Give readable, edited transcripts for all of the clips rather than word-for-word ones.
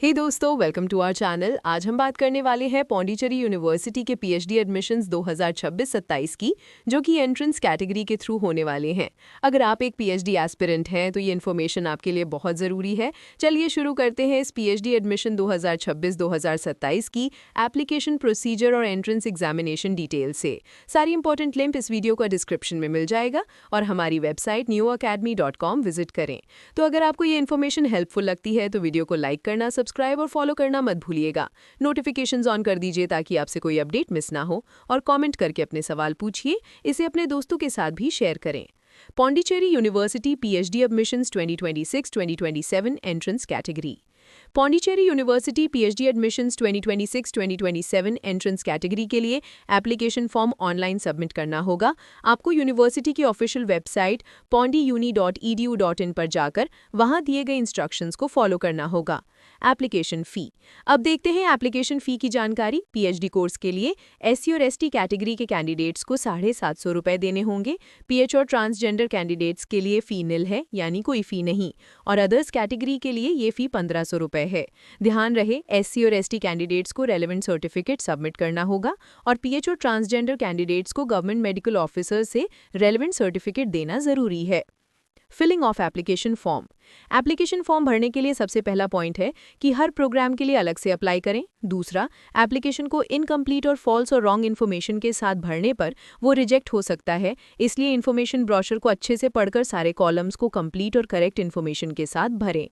हे दोस्तों, welcome to our channel. आज हम बात करने वाले हैं पौंडीचेरी यूनिवर्सिटी के पीएचडी एडमिशन्स 2026-27 की, जो कि एंट्रेंस कैटेगरी के थ्रू होने वाले हैं। अगर आप एक पीएचडी एस्पिरेंट हैं तो ये इन्फॉर्मेशन आपके लिए बहुत ज़रूरी है। चलिए शुरू करते हैं इस पीएचडी एडमिशन 2026-2027 की एप्लीकेशन प्रोसीजर और एंट्रेंस एग्जामिनेशन डिटेल से। सारी इंपॉर्टेंट लिंक इस वीडियो का डिस्क्रिप्शन में मिल जाएगा और हमारी वेबसाइट neoacademy.com विजिट करें। तो अगर आपको ये इन्फॉर्मेशन हेल्पफुल लगती है तो वीडियो को लाइक करना, सब्सक्राइब और फॉलो करना मत भूलिएगा। नोटिफिकेशंस ऑन कर दीजिए ताकि आपसे कोई अपडेट मिस ना हो, और कमेंट करके अपने सवाल पूछिए। इसे अपने दोस्तों के साथ भी शेयर करें। Pondicherry university PhD admissions 2026-2027 entrance category. Pondicherry university PhD admissions 2026-2027 entrance category के लिए एप्लीकेशन फॉर्म ऑनलाइन सबमिट करना होगा। आपको यूनिवर्सिटी की ऑफिशियल वेबसाइट pondiuni.edu.in पर जाकर वहां दिए गए इंस्ट्रक्शंस को फॉलो करना होगा। Application fee. अब देखते हैं एप्लीकेशन फ़ी की जानकारी। पीएचडी कोर्स के लिए एससी और एसटी कैटेगरी के कैंडिडेट्स को 750 रुपये देने होंगे। पीएच और ट्रांसजेंडर कैंडिडेट्स के लिए फ़ी निल है, यानी कोई फ़ी नहीं, और अदर्स कैटेगरी के लिए ये फ़ी 1500 रुपये है। ध्यान रहे, एससी और एसटी कैंडिडेट्स को रेलेवेंट सर्टिफिकेट सबमिट करना होगा और पीएच और ट्रांसजेंडर कैंडिडेट्स को गवर्नमेंट मेडिकल ऑफिसर से रेलेवेंट सर्टिफिकेट देना ज़रूरी है। Filling of application form. Application form भरने के लिए सबसे पहला पॉइंट है कि हर प्रोग्राम के लिए अलग से अप्लाई करें। दूसरा, एप्लीकेशन को इनकम्प्लीट और फॉल्स और रॉन्ग इन्फॉर्मेशन के साथ भरने पर वो रिजेक्ट हो सकता है, इसलिए इन्फॉर्मेशन ब्रोशर को अच्छे से पढ़कर सारे कॉलम्स को कंप्लीट और करेक्ट इन्फॉर्मेशन के साथ भरें।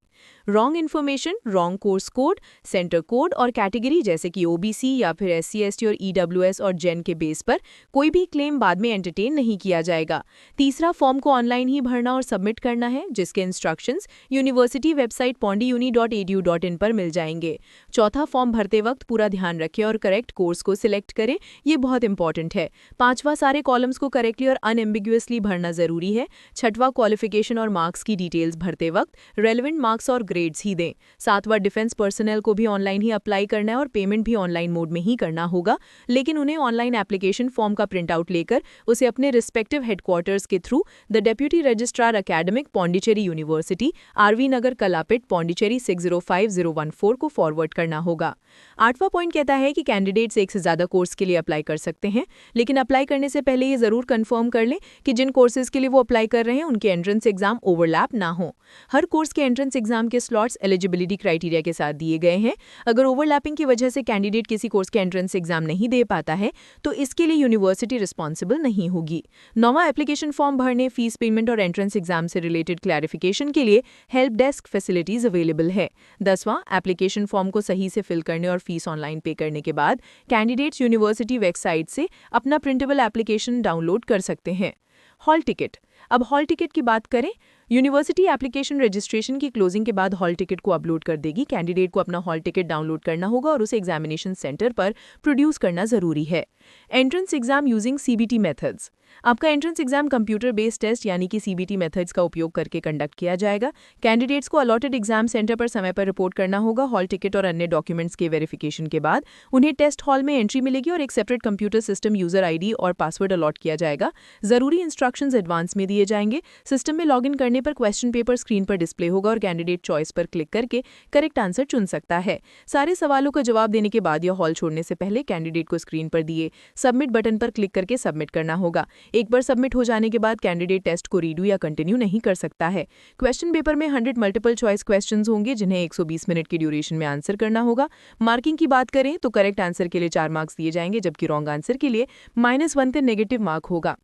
Wrong information, wrong course code, centre code और कैटेगरी जैसे कि ओबीसी या फिर एससी एसटी और ईडब्ल्यूएस और जेन के बेस पर कोई भी क्लेम बाद में एंटरटेन नहीं किया जाएगा। तीसरा, फॉर्म को ऑनलाइन ही भरना और सबमिट करना है, जिसके इंस्ट्रक्शंस यूनिवर्सिटी वेबसाइट pondiuni.edu.in पर मिल जाएंगे। चौथा, फॉर्म भरते वक्त पूरा ध्यान रखें और करेक्ट कोर्स को सिलेक्ट करें, ये बहुत इंपॉर्टेंट है। पांचवा, सारे कॉलम्स को करेक्टली और अनएम्बिगुअसली भरना जरूरी है। छठवां, क्वालिफिकेशन और मार्क्स की डिटेल्स भरते वक्त रेलेवेंट मार्क्स और ग्रेड्स ही दें। सातवां, डिफेंस पर्सनल को भी ऑनलाइन ही अप्लाई करना है और पेमेंट भी ऑनलाइन मोड में ही करना होगा, लेकिन उन्हें ऑनलाइन एप्लीकेशन फॉर्म का प्रिंट आउट लेकर उसे अपने रिस्पेक्टिव हेडक्वार्टर्स के through the deputy registrar academic Pondicherry university, RV Nagar, Kalapet, Pondicherry 605014 को फॉरवर्ड करना होगा। आठवां पॉइंट कहता है कि कैंडिडेट्स एक से ज्यादा कोर्स के लिए अप्लाई कर सकते हैं, लेकिन अप्लाई करने से पहले ये जरूर कंफर्म कर लें कि जिन कोर्सेज के लिए वो अप्लाई कर रहे हैं उनके एंट्रेंस एग्जाम ओवरलैप ना हो। हर कोर्स के एंट्रेंस एग्जाम के स्लॉट्स एलिजिबिलिटी क्राइटेरिया के साथ दिए गए हैं। अगर ओवरलैपिंग की वजह से कैंडिडेट किसी कोर्स के एंट्रेंस एग्जाम नहीं दे पाता है तो इसके लिए यूनिवर्सिटी रिस्पॉन्सिबल नहीं होगी। नौवां, एप्लीकेशन फॉर्म भरने, फीस पेमेंट और एंट्रेंस एग्जाम से रिलेटेड क्लैरिफिकेशन के लिए हेल्प डेस्क फैसिलिटीज अवेलेबल है। 10वां, एप्लीकेशन फॉर्म को सही से फिल करने और फीस ऑनलाइन पे करने के बाद कैंडिडेट्स यूनिवर्सिटी वेबसाइट से अपना प्रिंटेबल एप्लीकेशन डाउनलोड कर सकते हैं। Hall ticket. अब हॉल टिकट की बात करें, यूनिवर्सिटी एप्लीकेशन रजिस्ट्रेशन की क्लोजिंग के बाद हॉल टिकट को अपलोड कर देगी। कैंडिडेट को अपना हॉल टिकट डाउनलोड करना होगा और उसे एग्जामिनेशन सेंटर पर प्रोड्यूस करना जरूरी है। Entrance exam using CBT methods. आपका entrance exam computer based test यानी कि सीबीटी मेथड्स का उपयोग करके कंडक्ट किया जाएगा। कैंडिडेट्स को अलॉटेड एग्जाम सेंटर पर समय पर रिपोर्ट करना होगा। हॉल टिकट और अन्य डॉक्यूमेंट्स के वेरिफिकेशन के बाद उन्हें टेस्ट हॉल में एंट्री मिलेगी और एक separate computer system user ID और पासवर्ड अलॉट किया जाएगा। जरूरी इंस्ट्रक्शंस एडवांस में दिए जाएंगे। सिस्टम में लॉगिन करने पर क्वेश्चन पेपर स्क्रीन पर डिस्प्ले होगा और कैंडिडेट चॉइस पर क्लिक करके करेक्ट आंसर चुन सकता है। सारे सवालों का जवाब देने के बाद या हॉल छोड़ने से पहले कैंडिडेट को स्क्रीन पर दिए सबमिट बटन पर क्लिक करके सबमिट करना होगा। एक बार सबमिट हो जाने के बाद कैंडिडेट टेस्ट को रीडू या कंटिन्यू नहीं कर सकता है। क्वेश्चन पेपर में 100 मल्टीपल चॉइस क्वेश्चंस होंगे जिन्हें 120 मिनट की ड्यूरेशन में आंसर करना होगा। मार्किंग की बात करें तो करेक्ट आंसर के लिए 4 मार्क्स दिए जाएंगे, जबकि रॉन्ग आंसर के लिए -1 का नेगेटिव मार्क होगा।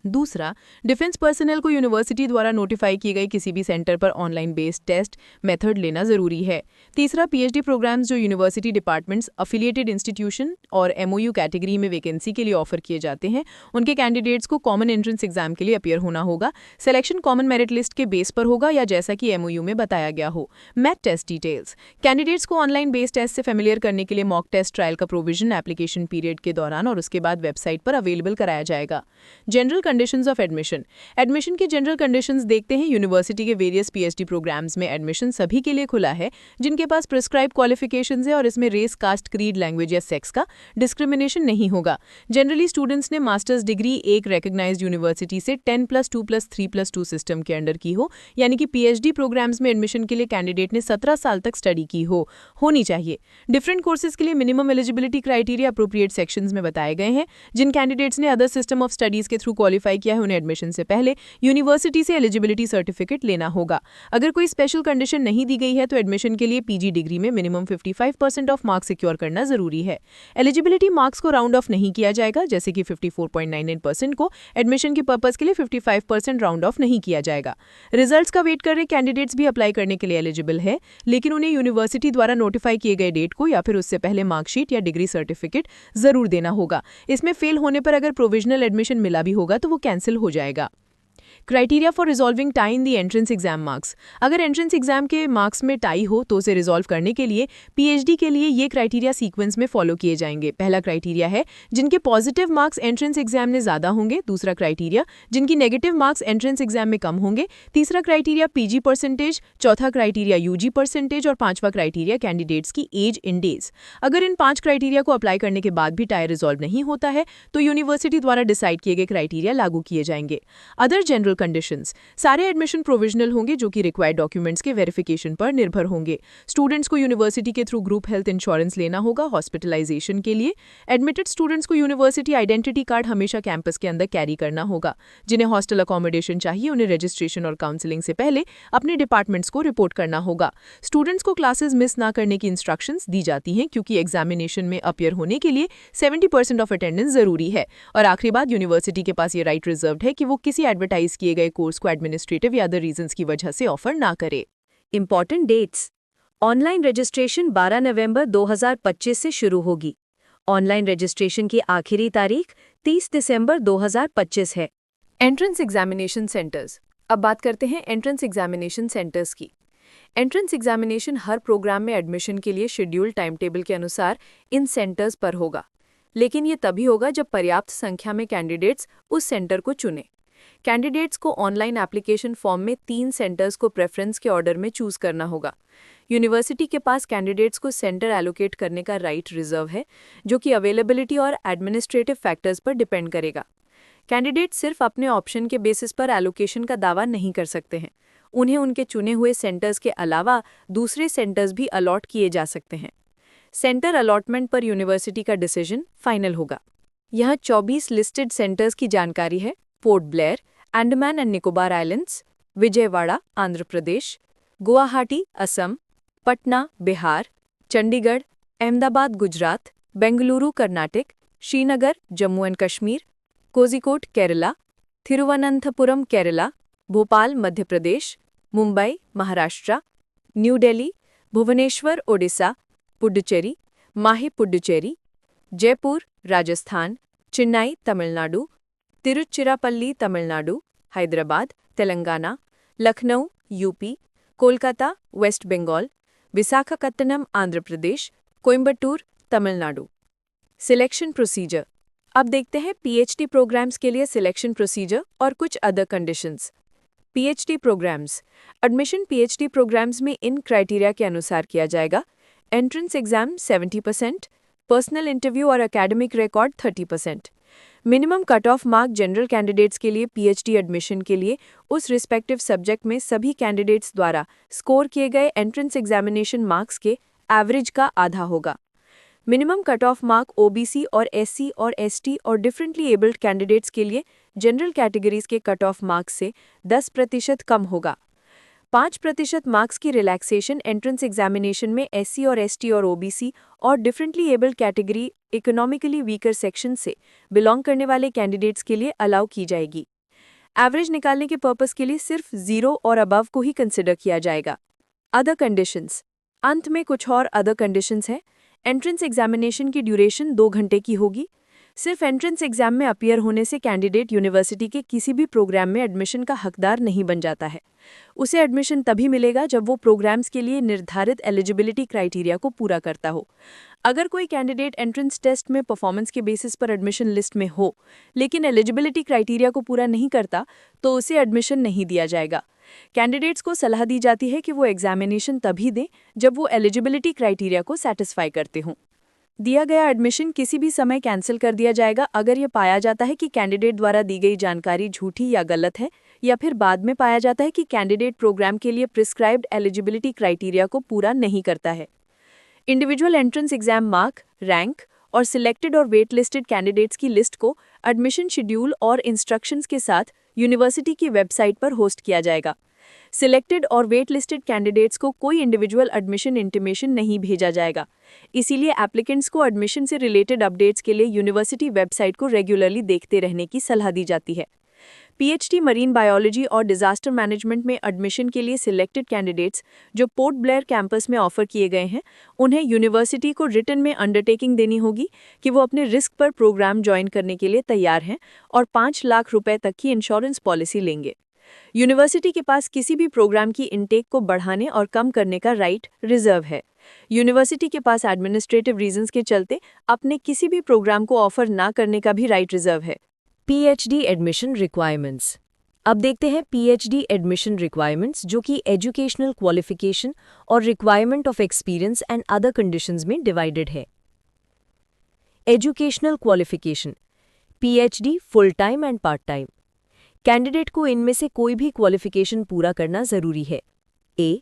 दूसरा, डिफेंस पर्सनल को यूनिवर्सिटी द्वारा नोटिफाई किए गए किसी भी सेंटर पर ऑनलाइन बेस्ड टेस्ट मेथड लेना जरूरी है। तीसरा, पीएचडी प्रोग्राम्स जो यूनिवर्सिटी डिपार्टमेंट्स, अफिलिएटेड इंस्टीट्यूशन और एमओयू कैटेगरी में वैकेंसी के लिए ऑफर किए जाते हैं, उनके कैंडिडेट्स को कॉमन एंट्रेंस एग्जाम के लिए अपीयर होना होगा। सिलेक्शन कॉमन मेरिट लिस्ट के बेस पर होगा या जैसा कि एमओयू में बताया गया हो। Math test details. कैंडिडेट्स को ऑनलाइन बेस्ड टेस्ट से फेमिलियर करने के लिए मॉक टेस्ट ट्रायल का प्रोविजन एप्लीकेशन पीरियड के दौरान और उसके बाद वेबसाइट पर अवेलेबल कराया जाएगा। General conditions of admission. Admission के जनरल कंडीशंस देखते हैं। यूनिवर्सिटी के वेरियस पीएचडी प्रोग्राम्स में एडमिशन सभी के लिए खुला है जिनके पास प्रिस्क्राइब क्वालिफिकेशंस है और इसमें रेस, कास्ट, क्रीड, लैंग्वेज या सेक्स का डिस्क्रिमिनेशन नहीं होगा। जनरली स्टूडेंट्स ने मास्टर्स डिग्री एक रिकॉग्नाइज्ड यूनिवर्सिटी से 10+2+3+2 सिस्टम के अंडर की हो, यानी कि पीएचडी प्रोग्राम्स में एडमिशन के लिए कैंडिडेट ने 17 साल तक स्टडी की होनी चाहिए। डिफरेंट कोर्सेज के लिए minimum eligibility criteria appropriate sections में बताए गए हैं। जिन कैंडिडेट्स ने अदर सिस्टम ऑफ स्टडीज के थ्रू क्वालिफाई किया है उन्हें एडमिशन से पहले यूनिवर्सिटी से एलिजिबिलिटी सर्टिफिकेट लेना होगा। अगर कोई स्पेशल कंडीशन नहीं दी गई है तो एडमिशन के लिए पीजी डिग्री में मिनिमम 55% ऑफ मार्क्स सिक्योर करना जरूरी है। एलिजिबिलिटी मार्क्स को राउंड ऑफ नहीं किया जाएगा, जैसे कि 54.99% को एडमिशन के पर्पस के लिए 55% राउंड ऑफ नहीं किया जाएगा। रिजल्ट्स का वेट कर रहे कैंडिडेट्स भी अप्लाई करने के लिए एलिजिबल है, लेकिन उन्हें यूनिवर्सिटी द्वारा नोटिफाई किए गए डेट को या फिर उससे पहले मार्कशीट या डिग्री सर्टिफिकेट जरूर देना होगा। इसमें फेल होने पर अगर प्रोविजनल एडमिशन मिला भी होगा तो वो कैंसिल हो जाएगा। Criteria for resolving tie in the entrance exam marks. अगर एंट्रेंस एग्जाम के मार्क्स में टाई हो तो उसे रिजॉल्व करने के लिए पीएचडी के लिए ये क्राइटेरिया सीक्वेंस में फॉलो किए जाएंगे। पहला क्राइटेरिया है जिनके पॉजिटिव मार्क्स एंट्रेंस एग्जाम में ज्यादा होंगे। दूसरा क्राइटेरिया जिनकी नेगेटिव मार्क्स एंट्रेंस एग्जाम में कम होंगे। तीसरा क्राइटेरिया पीजी परसेंटेज, चौथा क्राइटेरिया यूजी परसेंटेज और पांचवा क्राइटेरिया कैंडिडेट्स की एज इन डेज। अगर इन 5 क्राइटेरिया को अप्लाई करने के बाद भी टाई रिजॉल्व नहीं होता है तो यूनिवर्सिटी द्वारा डिसाइड किए गए क्राइटेरिया लागू किए जाएंगे। Other general conditions. सारे एडमिशन प्रोविजनल होंगे जो कि रिक्वायर्ड डॉक्यूमेंट्स के वेरिफिकेशन पर निर्भर होंगे। स्टूडेंट्स को यूनिवर्सिटी के थ्रू ग्रुप हेल्थ इंश्योरेंस लेना होगा हॉस्पिटलाइजेशन के लिए। एडमिटेड स्टूडेंट्स को यूनिवर्सिटी आइडेंटिटी कार्ड हमेशा कैंपस के अंदर कैरी करना होगा। जिन्हें हॉस्टल अकोमोडेशन चाहिए उन्हें रजिस्ट्रेशन और काउंसलिंग से पहले अपने डिपार्टमेंट्स को रिपोर्ट करना होगा। स्टूडेंट्स को क्लासेस मिस ना करने की इंस्ट्रक्शंस दी जाती हैं क्योंकि एग्जामिनेशन में अपीयर होने के लिए 70% ऑफ अटेंडेंस जरूरी है। और आखिरी बात, यूनिवर्सिटी के पास ये राइट रिजर्व्ड है कि वो किसी एडवर्टाइज किए गए कोर्स को एडमिनिस्ट्रेटिव या अदर रीजंस की वजह से ऑफर ना करे। Important dates. ऑनलाइन रजिस्ट्रेशन 12 नवंबर 2025 से शुरू होगी। ऑनलाइन रजिस्ट्रेशन की आखिरी तारीख 30 दिसंबर 2025 है। Entrance examination centres. अब बात करते हैं एंट्रेंस एग्जामिनेशन सेंटर्स की। एंट्रेंस एग्जामिनेशन हर प्रोग्राम में एडमिशन के लिए शेड्यूल टाइम टेबल के अनुसार इन सेंटर्स पर होगा, लेकिन ये तभी होगा जब पर्याप्त संख्या में कैंडिडेट्स उस सेंटर को चुने। कैंडिडेट्स को ऑनलाइन एप्लीकेशन फॉर्म में 3 सेंटर्स को प्रेफरेंस के ऑर्डर में चूज करना होगा। यूनिवर्सिटी के पास कैंडिडेट्स को सेंटर एलोकेट करने का राइट रिजर्व है, जो कि अवेलेबिलिटी और एडमिनिस्ट्रेटिव फैक्टर्स पर डिपेंड करेगा। कैंडिडेट सिर्फ अपने ऑप्शन के बेसिस पर एलोकेशन का दावा नहीं कर सकते हैं। उन्हें उनके चुने हुए सेंटर्स के अलावा दूसरे सेंटर्स भी अलॉट किए जा सकते हैं। सेंटर अलॉटमेंट पर यूनिवर्सिटी का डिसीजन फाइनल होगा। यहाँ 24 लिस्टेड सेंटर्स की जानकारी है। Port Blair, Andaman and Nicobar islands, Vijayawada Andhra Pradesh, Guwahati Assam, Patna Bihar, Chandigarh, Ahmedabad Gujarat, Bengaluru Karnataka, Srinagar Jammu and Kashmir, Kozhikode Kerala, Thiruvananthapuram Kerala, Bhopal Madhya Pradesh, Mumbai Maharashtra, New Delhi, Bhubaneswar Odisha, Puducherry, Mahe Puducherry, Jaipur Rajasthan, Chennai Tamil Nadu, Tiruchirappalli Tamil Nadu, Hyderabad Telangana, Lucknow UP, Kolkata West Bengal, Visakhapatnam Andhra Pradesh, Coimbatore Tamil Nadu. Selection procedure. अब देखते हैं पीएचडी प्रोग्राम्स के लिए सिलेक्शन प्रोसीजर और कुछ other conditions. PhD programs. Admission PhD programs में इन क्राइटेरिया के अनुसार किया जाएगा। एंट्रेंस एग्जाम 70%, पर्सनल इंटरव्यू और academic record 30%। Minimum cut off mark general candidates के लिए पीएचडी एडमिशन के लिए उस रिस्पेक्टिव सब्जेक्ट में सभी कैंडिडेट्स द्वारा स्कोर किए गए एंट्रेंस एग्जामिनेशन मार्क्स के एवरेज का आधा होगा। Minimum cut off mark OBC और एससी और एसटी और डिफरेंटली एबल्ड कैंडिडेट्स के लिए जनरल कैटेगरीज के कट ऑफ मार्क्स से 10% कम होगा। 5% मार्क्स की रिलैक्सेशन एंट्रेंस एग्जामिनेशन में एससी और एसटी और ओबीसी और differently abled category economically weaker section से बिलोंग करने वाले कैंडिडेट्स के लिए अलाउ की जाएगी। एवरेज निकालने के पर्पस के लिए सिर्फ 0 और अबव को ही कंसिडर किया जाएगा। Other conditions. अंत में कुछ और अदर कंडीशंस हैं। एंट्रेंस एग्जामिनेशन की ड्यूरेशन 2 घंटे की होगी। सिर्फ एंट्रेंस एग्जाम में अपीयर होने से कैंडिडेट यूनिवर्सिटी के किसी भी प्रोग्राम में एडमिशन का हकदार नहीं बन जाता है। उसे एडमिशन तभी मिलेगा जब वो प्रोग्राम्स के लिए निर्धारित एलिजिबिलिटी क्राइटेरिया को पूरा करता हो। अगर कोई कैंडिडेट एंट्रेंस टेस्ट में परफॉर्मेंस के बेसिस पर एडमिशन लिस्ट में हो, लेकिन एलिजिबिलिटी क्राइटेरिया को पूरा नहीं करता, तो उसे एडमिशन नहीं दिया जाएगा। कैंडिडेट्स को सलाह दी जाती है कि वो एग्जामिनेशन तभी दें जब वो एलिजिबिलिटी क्राइटेरिया को सैटिस्फाई करते हों। दिया गया एडमिशन किसी भी समय कैंसिल कर दिया जाएगा अगर यह पाया जाता है कि कैंडिडेट द्वारा दी गई जानकारी झूठी या गलत है, या फिर बाद में पाया जाता है कि कैंडिडेट प्रोग्राम के लिए प्रिस्क्राइब्ड एलिजिबिलिटी क्राइटेरिया को पूरा नहीं करता है। Individual entrance exam mark, rank और सिलेक्टेड और वेट लिस्टेड कैंडिडेट्स की लिस्ट को एडमिशन शेड्यूल और इंस्ट्रक्शंस के साथ यूनिवर्सिटी की वेबसाइट पर होस्ट किया जाएगा। सिलेक्टेड और वेट लिस्टेड कैंडिडेट्स को कोई इंडिविजुअल एडमिशन इंटीमेशन नहीं भेजा जाएगा। इसीलिए एप्लीकेंट्स को एडमिशन से रिलेटेड अपडेट्स के लिए यूनिवर्सिटी वेबसाइट को रेगुलरली देखते रहने की सलाह दी जाती है। पीएचडी मरीन बायोलॉजी और डिजास्टर मैनेजमेंट में एडमिशन के लिए सिलेक्टेड कैंडिडेट्स जो पोर्ट ब्लेयर कैंपस में ऑफर किए गए हैं, उन्हें यूनिवर्सिटी को रिटन में अंडरटेकिंग देनी होगी कि वो अपने रिस्क पर प्रोग्राम ज्वाइन करने के लिए तैयार हैं और 5 लाख रुपए तक की इंश्योरेंस पॉलिसी लेंगे। यूनिवर्सिटी के पास किसी भी प्रोग्राम की इनटेक को बढ़ाने और कम करने का राइट रिजर्व है। यूनिवर्सिटी के पास एडमिनिस्ट्रेटिव रीजंस के चलते अपने किसी भी प्रोग्राम को ऑफर ना करने का भी राइट रिजर्व है। PhD admission requirements. अब देखते हैं पीएचडी एडमिशन रिक्वायरमेंट्स, जो कि एजुकेशनल क्वालिफिकेशन और requirement of experience and other conditions में डिवाइडेड है। Educational qualification, PhD full time and part time. Candidate को इनमें से कोई भी क्वालिफिकेशन पूरा करना जरूरी है। ए,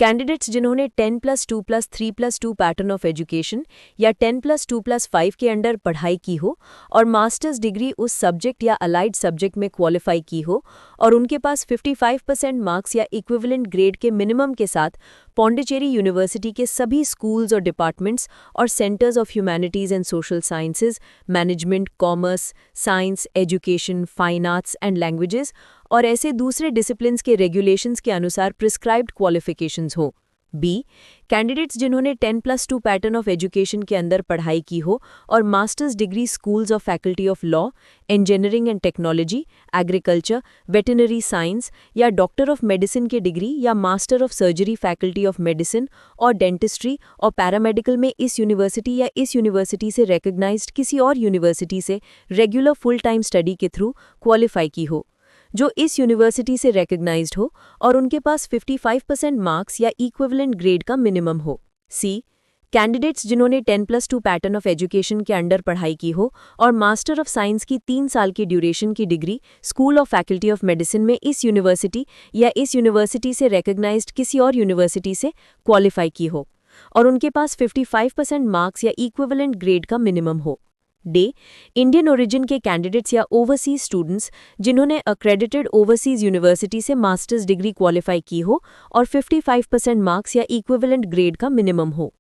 कैंडिडेट्स जिन्होंने 10+2+3+2 पैटर्न ऑफ एजुकेशन या 10+2+5 के अंडर पढ़ाई की हो और मास्टर्स डिग्री उस सब्जेक्ट या अलाइड सब्जेक्ट में क्वालिफाई की हो और उनके पास 55% मार्क्स या इक्विवेलेंट ग्रेड के मिनिमम के साथ पौंडीचेरी यूनिवर्सिटी के सभी स्कूल्स और डिपार्टमेंट्स और centres of humanities and social sciences, management, commerce, science, education, fine arts and languages और ऐसे दूसरे डिसिप्लिन्स के रेगुलेशंस के अनुसार प्रिस्क्राइब्ड क्वालिफिकेशंस हो। बी, कैंडिडेट्स जिन्होंने 10+2 पैटर्न ऑफ एजुकेशन के अंदर पढ़ाई की हो और masters degree schools of faculty of law, engineering and technology, agriculture, veterinary science या डॉक्टर ऑफ मेडिसिन के डिग्री या master of surgery faculty of medicine और डेंटिस्ट्री और पैरामेडिकल में इस यूनिवर्सिटी या इस यूनिवर्सिटी से रिकॉग्नाइज्ड किसी और यूनिवर्सिटी से रेगुलर फुल टाइम स्टडी के थ्रू क्वालिफाई की हो, जो इस यूनिवर्सिटी से रिकॉग्नाइज्ड हो और उनके पास 55% मार्क्स या इक्विवेलेंट ग्रेड का मिनिमम हो। सी, कैंडिडेट्स जिन्होंने 10+2 पैटर्न ऑफ एजुकेशन के अंडर पढ़ाई की हो और मास्टर ऑफ साइंस की 3 साल की ड्यूरेशन की degree school of faculty of medicine में इस यूनिवर्सिटी या इस यूनिवर्सिटी से रिकॉग्नाइज्ड किसी और यूनिवर्सिटी से क्वालिफाई की हो और उनके पास 55% मार्क्स या इक्विवेलेंट ग्रेड का मिनिमम हो। डे, इंडियन ओरिजिन के कैंडिडेट्स या ओवरसीज स्टूडेंट्स जिन्होंने अक्रेडिटेड ओवरसीज यूनिवर्सिटी से मास्टर्स डिग्री क्वालिफाई की हो और 55% मार्क्स या इक्विवेलेंट ग्रेड का मिनिमम हो।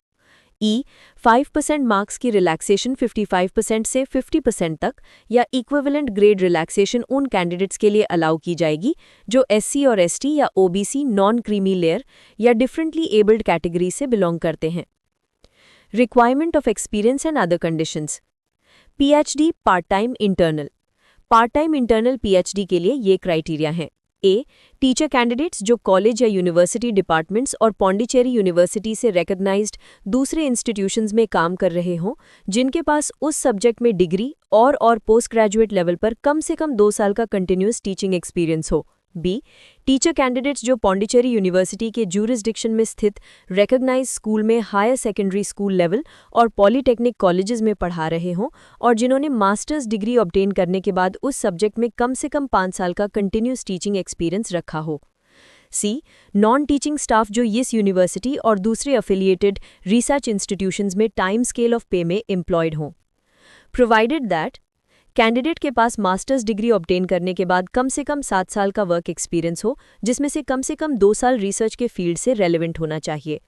ई, 5% मार्क्स की रिलैक्सेशन 55% से 50% तक या इक्विवेलेंट ग्रेड रिलैक्सेशन उन कैंडिडेट्स के लिए अलाउ की जाएगी जो एससी और एसटी या ओबीसी नॉन क्रीमी लेयर या डिफरेंटली एबल्ड कैटेगरी से बिलोंग करते हैं। Requirement of experience and other conditions. PhD part time internal. Part time internal PhD के लिए ये क्राइटेरिया हैं। ए, टीचर कैंडिडेट्स जो कॉलेज या यूनिवर्सिटी डिपार्टमेंट्स और पौंडीचेरी यूनिवर्सिटी से रिकॉग्नाइज्ड दूसरे इंस्टीट्यूशंस में काम कर रहे हों, जिनके पास उस सब्जेक्ट में डिग्री और पोस्ट ग्रेजुएट लेवल पर कम से कम 2 साल का कंटिन्यूअस टीचिंग एक्सपीरियंस हो। बी, टीचर कैंडिडेट्स जो पौंडीचेरी यूनिवर्सिटी के ज्यूरिसडिक्शन में स्थित रिकॉग्नाइज्ड स्कूल में हायर सेकेंडरी स्कूल लेवल और पॉलीटेक्निक कॉलेजेस में पढ़ा रहे हों और जिन्होंने मास्टर्स डिग्री ऑब्टेन करने के बाद उस सब्जेक्ट में कम से कम 5 साल का कंटिन्यूअस टीचिंग एक्सपीरियंस रखा हो। सी, नॉन टीचिंग स्टाफ जो इस यूनिवर्सिटी और दूसरे एफिलिएटेड रिसर्च इंस्टीट्यूशंस में टाइम स्केल ऑफ पे में एम्प्लॉयड हों, प्रोवाइडेड दैट कैंडिडेट के पास मास्टर्स डिग्री ऑब्टेन करने के बाद कम से कम 7 साल का वर्क एक्सपीरियंस हो, जिसमें से कम 2 साल रिसर्च के फील्ड से रेलेवेंट होना चाहिए।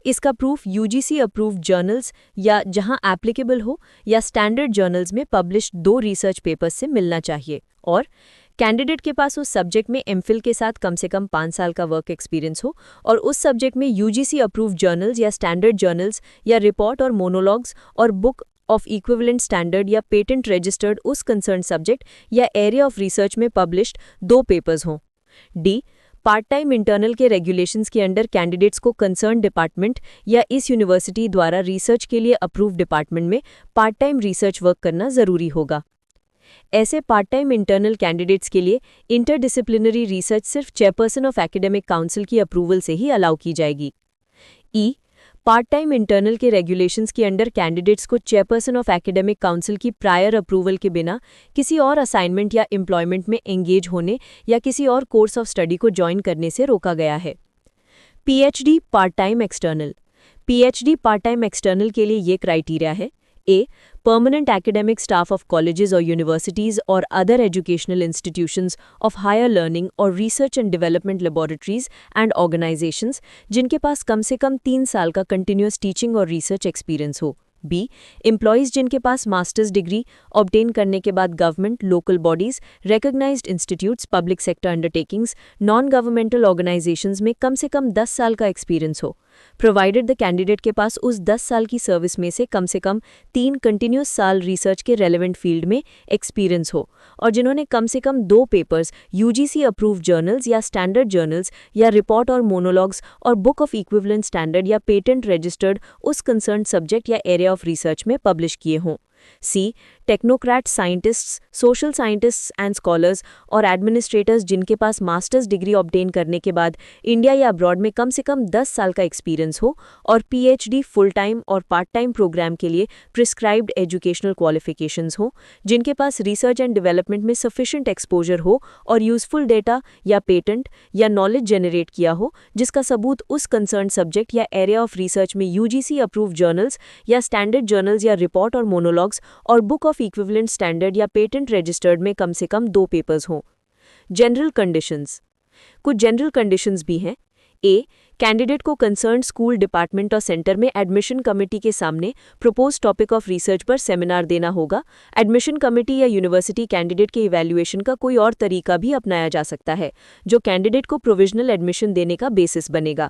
इसका प्रूफ यूजीसी अप्रूव्ड जर्नल्स या जहां एप्लीकेबल हो या स्टैंडर्ड जर्नल्स में पब्लिश्ड 2 रिसर्च पेपर्स से मिलना चाहिए और कैंडिडेट के पास उस सब्जेक्ट में एमफिल के साथ कम से कम 5 साल का वर्क एक्सपीरियंस हो और उस सब्जेक्ट में यूजीसी अप्रूव्ड जर्नल्स या स्टैंडर्ड जर्नल्स या रिपोर्ट और मोनोलॉग्स और बुक ऑफ इक्विवेलेंट स्टैंडर्ड या पेटेंट रजिस्टर्ड उस कंसर्न सब्जेक्ट या एरिया ऑफ रिसर्च में पब्लिश्ड 2 पेपर्स हों। डी पार्ट टाइम इंटरनल के रेगुलेशंस के अंडर कैंडिडेट्स को कंसर्न डिपार्टमेंट या इस यूनिवर्सिटी द्वारा रिसर्च के लिए अप्रूव्ड डिपार्टमेंट में पार्ट टाइम रिसर्च वर्क करना जरूरी होगा। ऐसे पार्ट टाइम इंटरनल कैंडिडेट्स के लिए इंटरडिसिप्लिनरी रिसर्च सिर्फ चेयरपर्सन ऑफ एकेडमिक काउंसिल की अप्रूवल से ही अलाउ की जाएगी। ई पार्ट टाइम इंटरनल के रेगुलेशंस के अंडर कैंडिडेट्स को चेयरपर्सन ऑफ एकेडमिक काउंसिल की प्रायर अप्रूवल के बिना किसी और असाइनमेंट या एम्प्लॉयमेंट में एंगेज होने या किसी और कोर्स ऑफ स्टडी को ज्वाइन करने से रोका गया है। PhD part time external. PhD part time external के लिए ये क्राइटेरिया है: ए permanent academic staff of colleges or universities or other educational institutions of higher learning or research and development laboratories and organizations जिनके पास कम से कम 3 साल का continuous teaching और research experience हो। बी एम्प्लॉयज़ जिनके पास मास्टर्स डिग्री ऑब्टेन करने के बाद government, local bodies, recognised institutes, public sector undertakings, non governmental organisations में कम से कम 10 साल का एक्सपीरियंस हो, प्रोवाइडेड द कैंडिडेट के पास उस 10 साल की सर्विस में से कम 3 कंटिन्यूस साल रिसर्च के रेलेवेंट फील्ड में एक्सपीरियंस हो, और जिन्होंने कम से कम 2 पेपर्स यूजीसी अप्रूव्ड जर्नल्स या स्टैंडर्ड जर्नल्स या रिपोर्ट और मोनोलॉग्स और बुक ऑफ इक्विवेलेंट स्टैंडर्ड या पेटेंट रजिस्टर्ड उस कंसर्न सब्जेक्ट या एरिया ऑफ रिसर्च में पब्लिश किए हों। C technocrat scientists, social scientists and scholars और एडमिनिस्ट्रेटर्स जिनके पास मास्टर्स डिग्री ऑब्टेन करने के बाद इंडिया या अब्रॉड में कम से कम 10 साल का एक्सपीरियंस हो और पीएचडी फुल टाइम और पार्ट टाइम प्रोग्राम के लिए प्रिस्क्राइब्ड एजुकेशनल क्वालिफिकेशंस हो, जिनके पास रिसर्च एंड डेवलपमेंट में सफिशिएंट एक्सपोजर हो और यूजफुल डेटा या पेटेंट या नॉलेज जनरेट किया हो जिसका सबूत उस कंसर्न सब्जेक्ट या एरिया ऑफ रिसर्च में यूजीसी अप्रूव्ड जर्नल्स या स्टैंडर्ड जर्नल्स या रिपोर्ट और मोनोलॉग्स और बुक ऑफ इक्विवेलेंट स्टैंडर्ड या पेटेंट रजिस्टर्ड में कम से कम 2 पेपर्स हों। General conditions. कुछ जनरल कंडीशंस भी हैं। ए कैंडिडेट को कंसर्न स्कूल, डिपार्टमेंट और सेंटर में एडमिशन कमेटी के सामने प्रपोज टॉपिक ऑफ रिसर्च पर सेमिनार देना होगा। एडमिशन कमेटी या यूनिवर्सिटी कैंडिडेट के इवैल्यूएशन का कोई और तरीका भी अपनाया जा सकता है जो कैंडिडेट को प्रोविजनल एडमिशन देने का बेसिस बनेगा।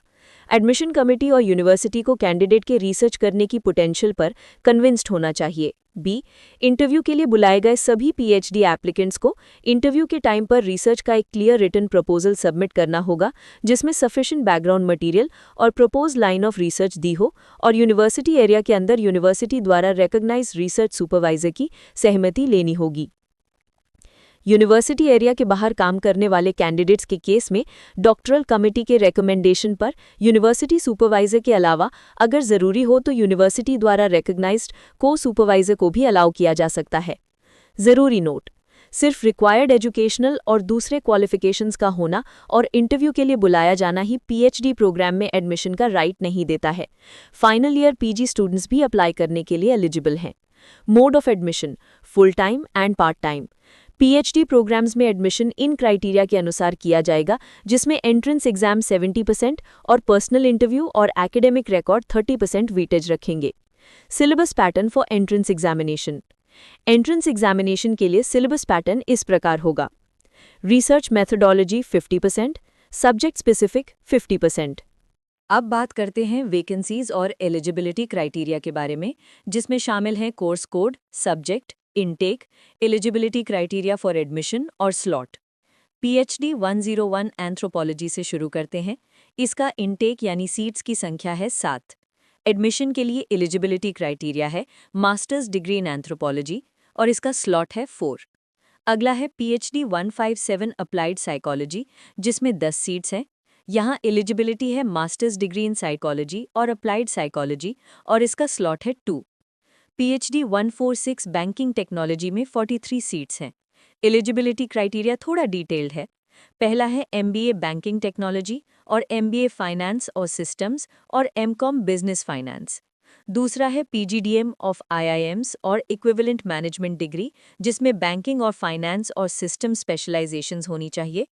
एडमिशन कमेटी और यूनिवर्सिटी को कैंडिडेट के रिसर्च करने की पोटेंशियल पर कन्विंस्ड होना चाहिए। बी इंटरव्यू के लिए बुलाए गए सभी पीएचडी एप्लीकेंट्स को इंटरव्यू के टाइम पर रिसर्च का एक क्लियर रिटन प्रपोजल सबमिट करना होगा जिसमें सफिशिएंट बैकग्राउंड मटेरियल और प्रपोज लाइन ऑफ रिसर्च दी हो और यूनिवर्सिटी एरिया के अंदर यूनिवर्सिटी द्वारा रिकॉग्नाइज्ड रिसर्च सुपरवाइजर की सहमति लेनी होगी। यूनिवर्सिटी एरिया के बाहर काम करने वाले कैंडिडेट्स के केस में डॉक्टरल कमेटी के रिकमेंडेशन पर यूनिवर्सिटी सुपरवाइजर के अलावा अगर ज़रूरी हो तो यूनिवर्सिटी द्वारा रिकॉग्नाइज्ड को सुपरवाइजर को भी अलाउ किया जा सकता है। ज़रूरी नोट: सिर्फ रिक्वायर्ड एजुकेशनल और दूसरे क्वालिफिकेशंस का होना और इंटरव्यू के लिए बुलाया जाना ही पीएचडी प्रोग्राम में एडमिशन का राइट नहीं देता है। फाइनल ईयर पीजी स्टूडेंट्स भी अप्लाई करने के लिए एलिजिबल हैं। Mode of admission: full time and part time. PhD programs में एडमिशन इन क्राइटेरिया के अनुसार किया जाएगा जिसमें एंट्रेंस एग्जाम 70% और पर्सनल इंटरव्यू और एकेडमिक रिकॉर्ड 30% वेटेज रखेंगे। Syllabus pattern for entrance examination. Entrance examination के लिए सिलेबस पैटर्न इस प्रकार होगा: रिसर्च मेथोडोलॉजी 50%, सब्जेक्ट स्पेसिफिक 50%। अब बात करते हैं वैकेंसीज और एलिजिबिलिटी क्राइटेरिया के बारे में, जिसमें शामिल हैं course code, subject, intake, eligibility criteria for admission और स्लॉट। पीएचडी 101 एंथ्रोपोलॉजी से शुरू करते हैं। इसका इनटेक यानी सीट्स की संख्या है 7। एडमिशन के लिए एलिजिबिलिटी क्राइटेरिया है मास्टर्स डिग्री इन एंथ्रोपोलॉजी और इसका स्लॉट है 4। अगला है पीएचडी 157 अप्लाइड साइकोलॉजी जिसमें 10 सीट्स हैं। यहाँ एलिजिबिलिटी है मास्टर्स डिग्री इन साइकोलॉजी और अप्लाइड साइकोलॉजी और इसका स्लॉट है 2। पीएचडी 146 बैंकिंग टेक्नोलॉजी में 43 सीट्स हैं। एलिजिबिलिटी क्राइटेरिया थोड़ा डिटेल्ड है। पहला है एमबीए बैंकिंग टेक्नोलॉजी और एमबीए फाइनेंस और सिस्टम्स और एमकॉम बिजनेस फाइनेंस। दूसरा है पीजीडीएम ऑफ आईआईएम्स और इक्विवेलेंट मैनेजमेंट डिग्री जिसमें बैंकिंग और फाइनेंस और सिस्टम स्पेशलाइजेशंस होनी चाहिए।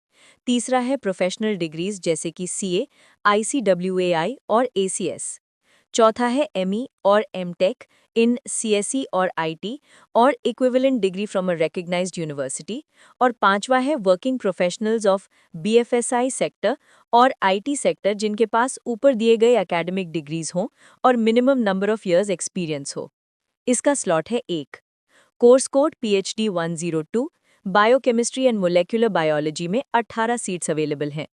तीसरा है प्रोफेशनल डिग्रीज जैसे कि सीए, आईसीडब्ल्यूएआई और एसीएस। चौथा है एमई और एमटेक इन सीएसई और आईटी और equivalent degree from a recognised university. और पांचवा है working professionals of BFSI sector और आईटी सेक्टर जिनके पास ऊपर दिए गए एकेडमिक डिग्रीज हों और minimum number of years experience हो। इसका स्लॉट है 1। Course code PhD 102 biochemistry and molecular biology में 18 सीट्स अवेलेबल हैं।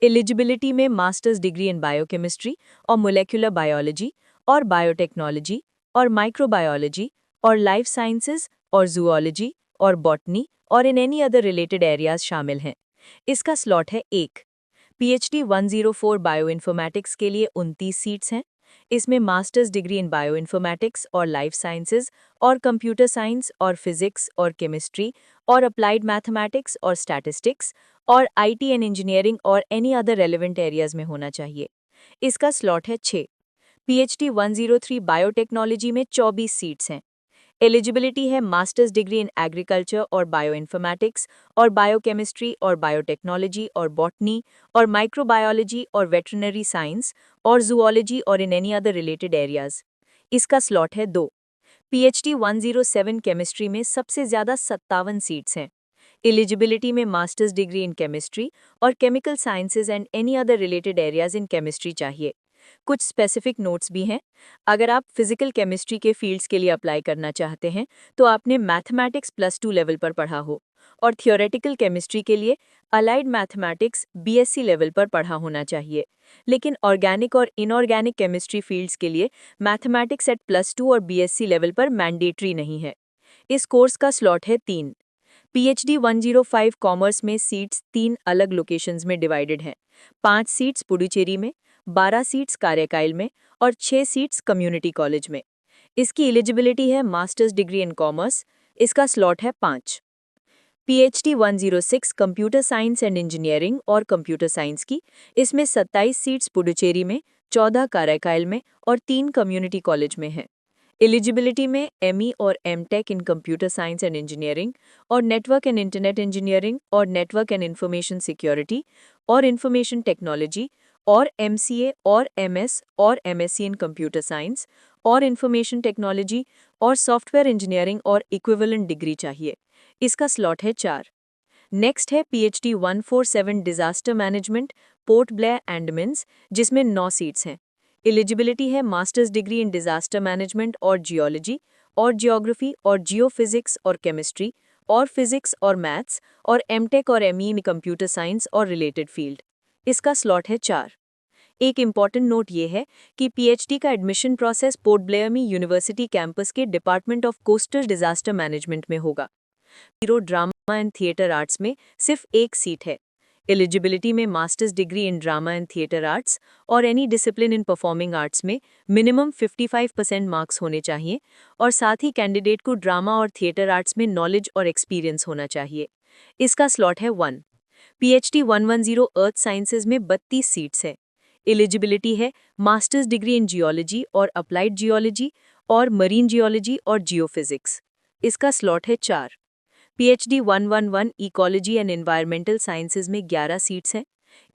एलिजिबिलिटी में मास्टर्स डिग्री इन बायोकेमिस्ट्री और मोलेक्युलर बायोलॉजी और बायोटेक्नोलॉजी और माइक्रोबायोलॉजी और लाइफ साइंसेज और जूलॉजी और बॉटनी और in any other related areas शामिल हैं। इसका स्लॉट है 1। PhD 104 बायोइन्फॉर्मेटिक्स के लिए 29 सीट्स हैं। इसमें मास्टर्स डिग्री इन बायोइन्फॉर्मेटिक्स और लाइफ साइंसेज और कंप्यूटर साइंस और फिजिक्स और केमिस्ट्री और अप्लाइड मैथमेटिक्स और स्टैटिस्टिक्स और IT एंड इंजीनियरिंग और एनी अदर रेलेवेंट एरियाज में होना चाहिए। इसका स्लॉट है 6। PhD 103 बायोटेक्नोलॉजी में 24 सीट्स हैं। एलिजिबिलिटी है मास्टर्स डिग्री इन एग्रीकल्चर और बायोइन्फॉर्मेटिक्स और बायोकेमिस्ट्री और बायोटेक्नोलॉजी और बॉटनी और माइक्रोबायोलॉजी और वेटरनरी साइंस और जूलॉजी और in any other related areas. इसका स्लॉट है 2। PhD 107 केमिस्ट्री में सबसे ज़्यादा 57 सीट्स हैं। एलिजिबिलिटी में मास्टर्स डिग्री इन केमिस्ट्री और chemical sciences and any other related areas in chemistry चाहिए। कुछ स्पेसिफिक नोट्स भी हैं। अगर आप फिजिकल केमिस्ट्री के फील्ड्स के लिए अप्लाई करना चाहते हैं तो आपने मैथमेटिक्स +2 लेवल पर पढ़ा हो और थियोरेटिकल केमिस्ट्री के लिए अलाइड मैथमेटिक्स BSc लेवल पर पढ़ा होना चाहिए। लेकिन ऑर्गेनिक और इनऑर्गेनिक केमिस्ट्री फील्ड्स के लिए मैथमेटिक्स एट +2 और BSc लेवल पर मैंडेटरी नहीं है। इस कोर्स का स्लॉट है 3। PhD 105 कॉमर्स में सीट्स 3 अलग लोकेशंस में डिवाइडेड हैं। 5 सीट्स पुडुचेरी में, 12 सीट्स कारेकाइल में और 6 सीट्स कम्युनिटी कॉलेज में। इसकी एलिजिबिलिटी है मास्टर्स डिग्री इन कॉमर्स। इसका स्लॉट है 5। PhD 106 computer science and engineering और कंप्यूटर साइंस की। इसमें 27 सीट्स पुडुचेरी में, 14 कारेकाइल में और 3 कम्युनिटी कॉलेज में हैं। एलिजिबिलिटी में ME और MTech in computer science and engineering और नेटवर्क एंड इंटरनेट इंजीनियरिंग और नेटवर्क एंड इंफॉर्मेशन सिक्योरिटी और इंफॉर्मेशन टेक्नोलॉजी और MCA और MS और MSc इन कंप्यूटर साइंस और इंफॉर्मेशन टेक्नोलॉजी और सॉफ्टवेयर इंजीनियरिंग और इक्विवेलेंट डिग्री चाहिए। इसका स्लॉट है 4। नेक्स्ट है PhD 147 disaster management Port Blair Andamans, जिसमें 9 सीट्स हैं। एलिजिबिलिटी है masters degree in disaster management और जियोलॉजी और जियोग्राफी और जियोफिजिक्स और केमिस्ट्री और फिजिक्स और मैथ्स और MTech और ME इन कंप्यूटर साइंस और रिलेटेड फील्ड। इसका स्लॉट है 4। एक इम्पॉर्टेंट नोट ये है कि PhD का एडमिशन प्रोसेस पोर्ट ब्लेयर में यूनिवर्सिटी कैंपस के department of coastal disaster management में होगा। ड्रामा एंड थिएटर आर्ट्स में सिर्फ 1 सीट है। एलिजिबिलिटी में masters degree in drama and theatre arts और any discipline in performing arts में मिनिमम 55% मार्क्स होने चाहिए और साथ ही कैंडिडेट को ड्रामा और थिएटर आर्ट्स में नॉलेज और एक्सपीरियंस होना चाहिए। इसका स्लॉट है 1। PhD 110 अर्थ साइंसेज में 32 सीट्स है। एलिजिबिलिटी है मास्टर्स डिग्री इन जियोलॉजी और अप्लाइड जियोलॉजी और मरीन जियोलॉजी और जियोफिजिक्स। इसका स्लॉट है 4। PhD 111 ecology and environmental sciences में 11 सीट्स हैं।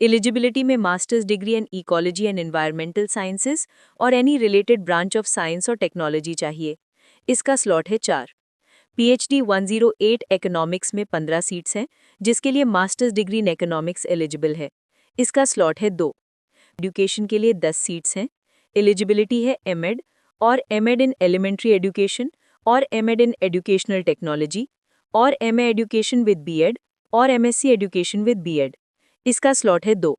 एलिजिबिलिटी में masters degree in ecology and environmental sciences और any related branch of science और टेक्नोलॉजी चाहिए। इसका स्लॉट है 4। PhD 108 इकोनॉमिक्स में 15 सीट्स हैं, जिसके लिए masters degree in economics eligible है। इसका स्लॉट है 2। एजुकेशन के लिए 10 सीट्स हैं। एलिजिबिलिटी है MEd और MEd इन एलिमेंट्री एजुकेशन और MEd इन एजुकेशनल टेक्नोलॉजी और MA एजुकेशन विद B.Ed और MSc एजुकेशन विद B.Ed। इसका स्लॉट है 2।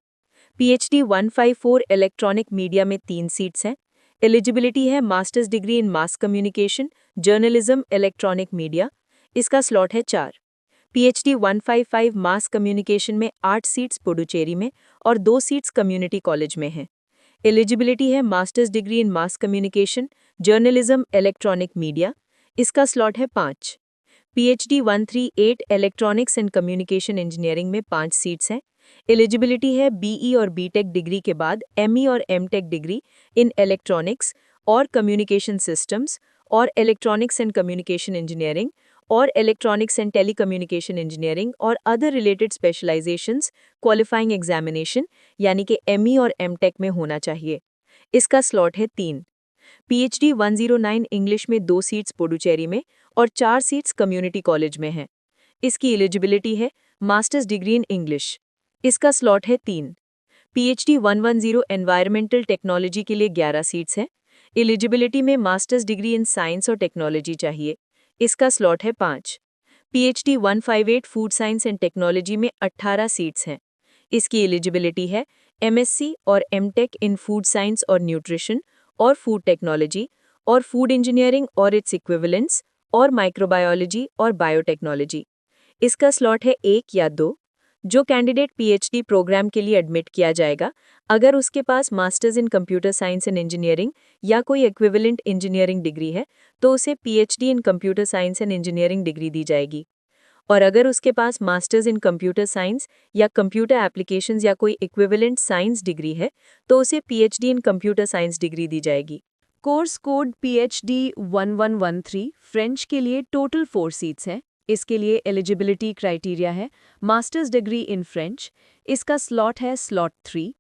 PhD 154 इलेक्ट्रॉनिक मीडिया में 3 सीट्स हैं। एलिजिबिलिटी है मास्टर्स डिग्री इन mass communication journalism electronic media. इसका स्लॉट है 4। PhD 155 मास कम्युनिकेशन में 8 सीट्स पुडुचेरी में और 2 सीट्स कम्युनिटी कॉलेज में हैं। एलिजिबिलिटी है मास्टर्स डिग्री इन mass communication journalism electronic media. इसका स्लॉट है 5। PhD 138 electronics and communication engineering में 5 सीट्स हैं। एलिजिबिलिटी है BE और BTech डिग्री के बाद ME और MTech डिग्री इन इलेक्ट्रॉनिक्स और कम्युनिकेशन सिस्टम्स और इलेक्ट्रॉनिक्स एंड कम्युनिकेशन इंजीनियरिंग और इलेक्ट्रॉनिक्स एंड टेलीकम्युनिकेशन इंजीनियरिंग और other related specialisations qualifying examination यानी कि ME और MTech में होना चाहिए। इसका स्लॉट है 3। PhD 109 इंग्लिश में 2 सीट्स पुडुचेरी में और 4 सीट्स कम्युनिटी कॉलेज में हैं। इसकी एलिजिबिलिटी है मास्टर्स डिग्री इन इंग्लिश। इसका स्लॉट है 3। PhD 110 एनवायरमेंटल टेक्नोलॉजी के लिए 11 सीट्स हैं। एलिजिबिलिटी में मास्टर्स डिग्री इन साइंस और टेक्नोलॉजी चाहिए, इसका स्लॉट है 5। PhD 158 food science and technology में 18 सीट्स हैं। इसकी एलिजिबिलिटी है MSc और MTech इन फूड साइंस और न्यूट्रिशन और फूड टेक्नोलॉजी और फूड इंजीनियरिंग और इट्स इक्विवेलेंट्स और माइक्रोबायोलॉजी और बायोटेक्नोलॉजी। इसका स्लॉट है 1 या 2। जो कैंडिडेट PhD प्रोग्राम के लिए एडमिट किया जाएगा, अगर उसके पास masters in computer science and engineering या कोई इक्विवेलेंट इंजीनियरिंग डिग्री है, तो उसे PhD in computer science and engineering degree दी जाएगी। और अगर उसके पास मास्टर्स इन कंप्यूटर साइंस या कंप्यूटर एप्लीकेशंस या कोई इक्विवेलेंट साइंस डिग्री है, तो उसे PhD in computer science degree दी जाएगी। कोर्स कोड PhD 1113 फ्रेंच के लिए टोटल 4 सीट्स हैं। इसके लिए एलिजिबिलिटी क्राइटेरिया है मास्टर्स डिग्री इन फ्रेंच, इसका स्लॉट है स्लॉट 3।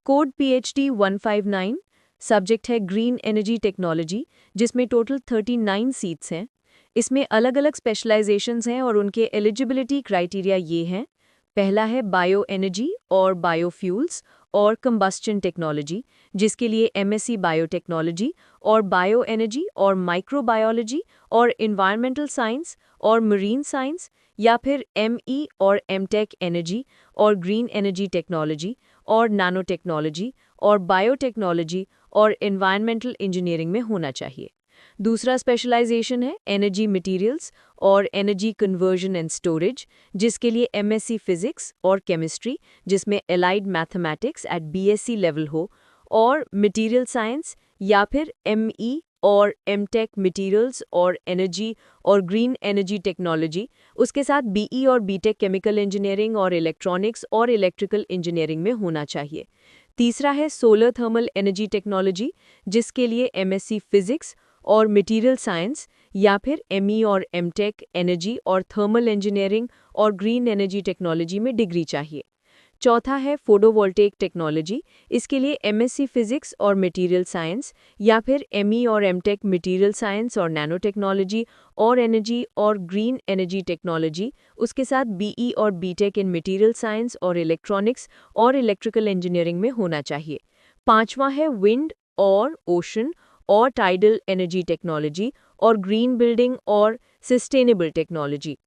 कोड PhD 159 सब्जेक्ट है ग्रीन एनर्जी टेक्नोलॉजी, जिसमें टोटल 39 सीट्स हैं। इसमें अलग अलग स्पेशलाइजेशंस हैं और उनके एलिजिबिलिटी क्राइटेरिया ये हैं। पहला है बायो एनर्जी और बायोफ्यूल्स और कंबस्चन टेक्नोलॉजी, जिसके लिए MSc बायोटेक्नोलॉजी और बायो एनर्जी और माइक्रोबायोलॉजी और इन्वायरमेंटल साइंस और मरीन साइंस, या फिर ME और MTech एनर्जी और ग्रीन एनर्जी टेक्नोलॉजी और नैनो टेक्नोलॉजी और बायोटेक्नोलॉजी और इन्वायरमेंटल इंजीनियरिंग में होना चाहिए। दूसरा स्पेशलाइजेशन है एनर्जी मटेरियल्स और एनर्जी कन्वर्जन एंड स्टोरेज, जिसके लिए MSc फिजिक्स और केमिस्ट्री, जिसमें allied mathematics eight BSc level हो, और मटेरियल साइंस, या फिर ME और MTech मटेरियल्स और एनर्जी और ग्रीन एनर्जी टेक्नोलॉजी, उसके साथ BE और BTech केमिकल इंजीनियरिंग और इलेक्ट्रॉनिक्स और इलेक्ट्रिकल इंजीनियरिंग में होना चाहिए। तीसरा है सोलर थर्मल एनर्जी टेक्नोलॉजी, जिसके लिए MSc फिजिक्स और मटेरियल साइंस, या फिर ME और MTech एनर्जी और थर्मल इंजीनियरिंग और ग्रीन एनर्जी टेक्नोलॉजी में डिग्री चाहिए। चौथा है फोटोवोल्टेइक टेक्नोलॉजी, इसके लिए MSc फिजिक्स और मटेरियल साइंस, या फिर ME और MTech मटेरियल साइंस और नैनो टेक्नोलॉजी और एनर्जी और ग्रीन एनर्जी टेक्नोलॉजी, उसके साथ BE और BTech इन मटेरियल साइंस और इलेक्ट्रॉनिक्स और इलेक्ट्रिकल इंजीनियरिंग में होना चाहिए। पांचवा है विंड और ओशन और टाइडल एनर्जी टेक्नोलॉजी और ग्रीन बिल्डिंग और सस्टेनेबल टेक्नोलॉजी।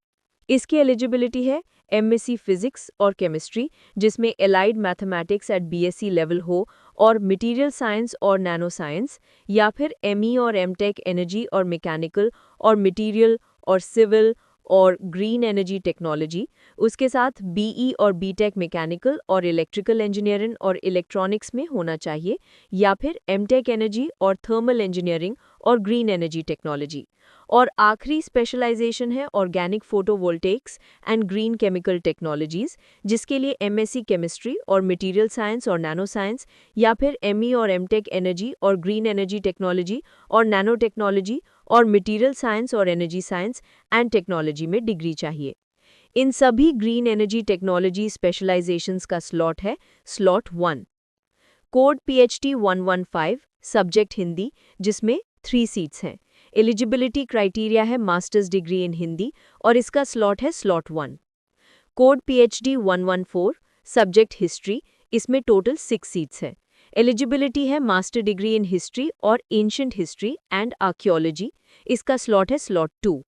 इसकी एलिजिबिलिटी है MSc फिजिक्स और केमिस्ट्री, जिसमें allied mathematics eight BSc level हो, और मटेरियल साइंस और नैनो साइंस, या फिर ME और MTech एनर्जी और मैकेनिकल और मटेरियल और सिविल और ग्रीन एनर्जी टेक्नोलॉजी, उसके साथ BE और BTech मैकेनिकल और इलेक्ट्रिकल इंजीनियरिंग और इलेक्ट्रॉनिक्स में होना चाहिए, या फिर MTech एनर्जी और थर्मल इंजीनियरिंग और ग्रीन एनर्जी टेक्नोलॉजी। और आखिरी स्पेशलाइजेशन है organic photovoltaics and green chemical technologies, जिसके लिए MSc केमिस्ट्री और मटेरियल साइंस और नैनो साइंस, या फिर ME और MTech एनर्जी और ग्रीन एनर्जी टेक्नोलॉजी और नैनो टेक्नोलॉजी और मटेरियल साइंस और एनर्जी साइंस एंड टेक्नोलॉजी में डिग्री चाहिए। इन सभी ग्रीन एनर्जी टेक्नोलॉजी स्पेशलाइजेशंस का स्लॉट है slot 1। Code PhD 115 subject Hindi, जिसमें 3 सीट्स हैं। एलिजिबिलिटी क्राइटेरिया है मास्टर्स डिग्री इन हिंदी और इसका स्लॉट है slot 1। Code PhD 114 subject history, इसमें टोटल 6 सीट्स हैं। एलिजिबिलिटी है मास्टर डिग्री इन हिस्ट्री और एंशिएंट हिस्ट्री एंड आर्कियोलॉजी, इसका स्लॉट है स्लॉट 2।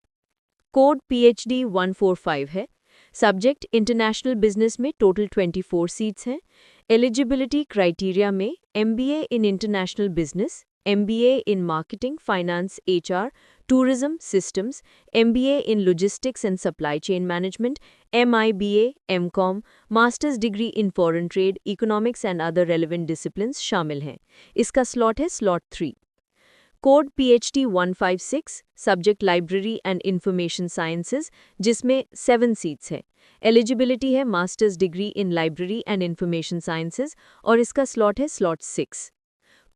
कोड PhD 145 है। सब्जेक्ट इंटरनेशनल बिजनेस में टोटल 24 सीट्स हैं। एलिजिबिलिटी क्राइटेरिया में MBA in international business, MBA in Marketing, Finance, HR, Tourism, Systems, MBA in Logistics and Supply Chain Management, MIBA, MCOM, Master's Degree in Foreign Trade, Economics and other relevant disciplines शामिल हैं। इसका slot है slot 3। Code PhD 156 subject library and information sciences, जिसमें 7 seats हैं। Eligibility है masters degree in library and information sciences और इसका slot है slot 6।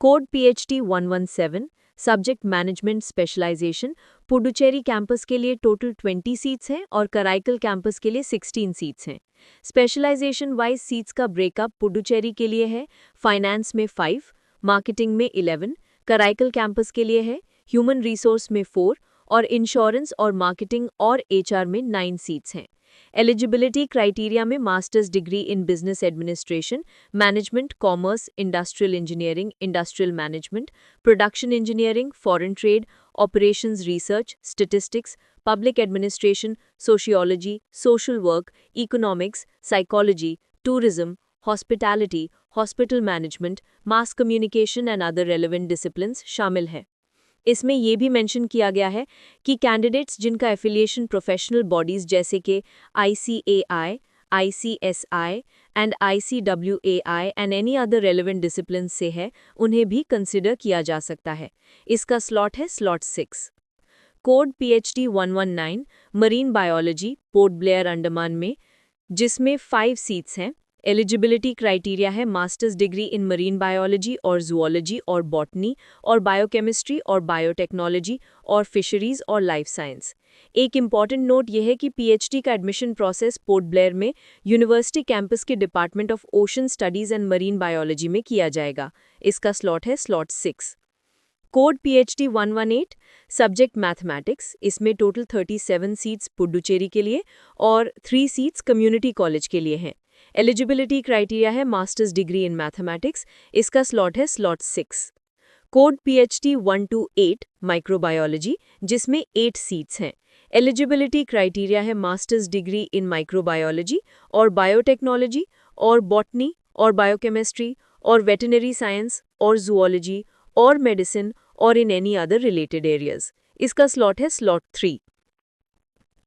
Code PhD 117 subject management specialisation, Puducherry campus के लिए टोटल 20 सीट्स हैं और कराईकल कैंपस के लिए 16 सीट्स हैं। स्पेशलाइजेशन वाइज सीट्स का ब्रेकअप पुडुचेरी के लिए है फाइनेंस में 5, मार्केटिंग में 11, कराईकल कैंपस के लिए है ह्यूमन रिसोर्स में 4 और इंश्योरेंस और मार्केटिंग और HR में 9 सीट्स हैं। एलिजिबिलिटी क्राइटेरिया में masters degree in business administration, management, commerce, industrial engineering, industrial management, production engineering, foreign trade, operations research, statistics, public administration, sociology, social work, economics, psychology, tourism, hospitality, hospital management, mass communication and other relevant disciplines शामिल है। इसमें यह भी mention किया गया है कि candidates जिनका एफिलिएशन प्रोफेशनल बॉडीज जैसे कि ICAI, ICSI and ICWAI and any other relevant discipline से है, उन्हें भी कंसिडर किया जा सकता है। इसका स्लॉट है slot 6। Code PhD 119 marine biology, port Blair, Andaman में, जिसमें 5 सीट्स हैं। एलिजिबिलिटी क्राइटेरिया है masters degree in marine biology और जूलॉजी और बॉटनी और बायोकेमिस्ट्री और बायोटेक्नोलॉजी और फिशरीज और लाइफ साइंस। एक इम्पॉर्टेंट नोट यह है कि PhD का एडमिशन प्रोसेस पोर्ट ब्लेयर में यूनिवर्सिटी कैंपस के department of ocean studies and marine biology में किया जाएगा। इसका स्लॉट है slot 6। Code PhD 118 subject mathematics, इसमें टोटल 37 सीट्स पुडुचेरी के लिए और 3 सीट्स कम्युनिटी कॉलेज के लिए हैं। एलिजिबिलिटी क्राइटेरिया है मास्टर्स डिग्री इन मैथमेटिक्स, इसका स्लॉट है स्लॉट 6। कोड PhD 128 माइक्रोबायोलॉजी, जिसमें 8 सीट्स हैं। एलिजिबिलिटी क्राइटेरिया है मास्टर्स डिग्री इन माइक्रोबायोलॉजी और बायोटेक्नोलॉजी और बॉटनी और बायोकेमिस्ट्री और वेटरनरी साइंस और जूलॉजी और मेडिसिन और in any other related areas. इसका स्लॉट है slot 3।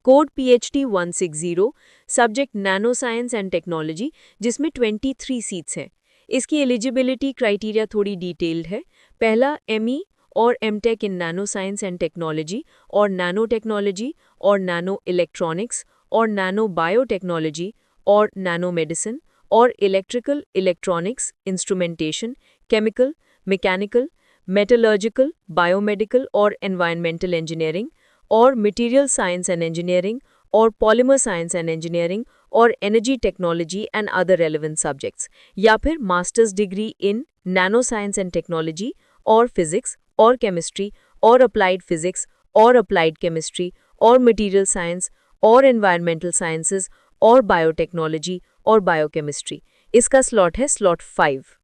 Code PhD 160 subject nano science and technology, जिसमें 23 सीट्स हैं। इसकी एलिजिबिलिटी क्राइटेरिया थोड़ी डिटेल्ड है। पहला ME और MTech in nano science and technology और नैनो टेक्नोलॉजी और नैनो इलेक्ट्रॉनिक्स और नैनो बायोटेक्नोलॉजी और नैनो मेडिसिन और electrical, electronics, instrumentation, chemical, mechanical, metallurgical, biomedical और एनवायरमेंटल इंजीनियरिंग और मटेरियल साइंस एंड इंजीनियरिंग और पॉलीमर साइंस एंड इंजीनियरिंग और energy technology and other relevant subjects, या फिर masters degree in nano science and technology और physics और chemistry और applied physics और अप्लाइड केमिस्ट्री और मटेरियल साइंस और एनवायरमेंटल साइंसेज और बायोटेक्नोलॉजी और बायोकेमिस्ट्री। इसका स्लॉट है slot 5।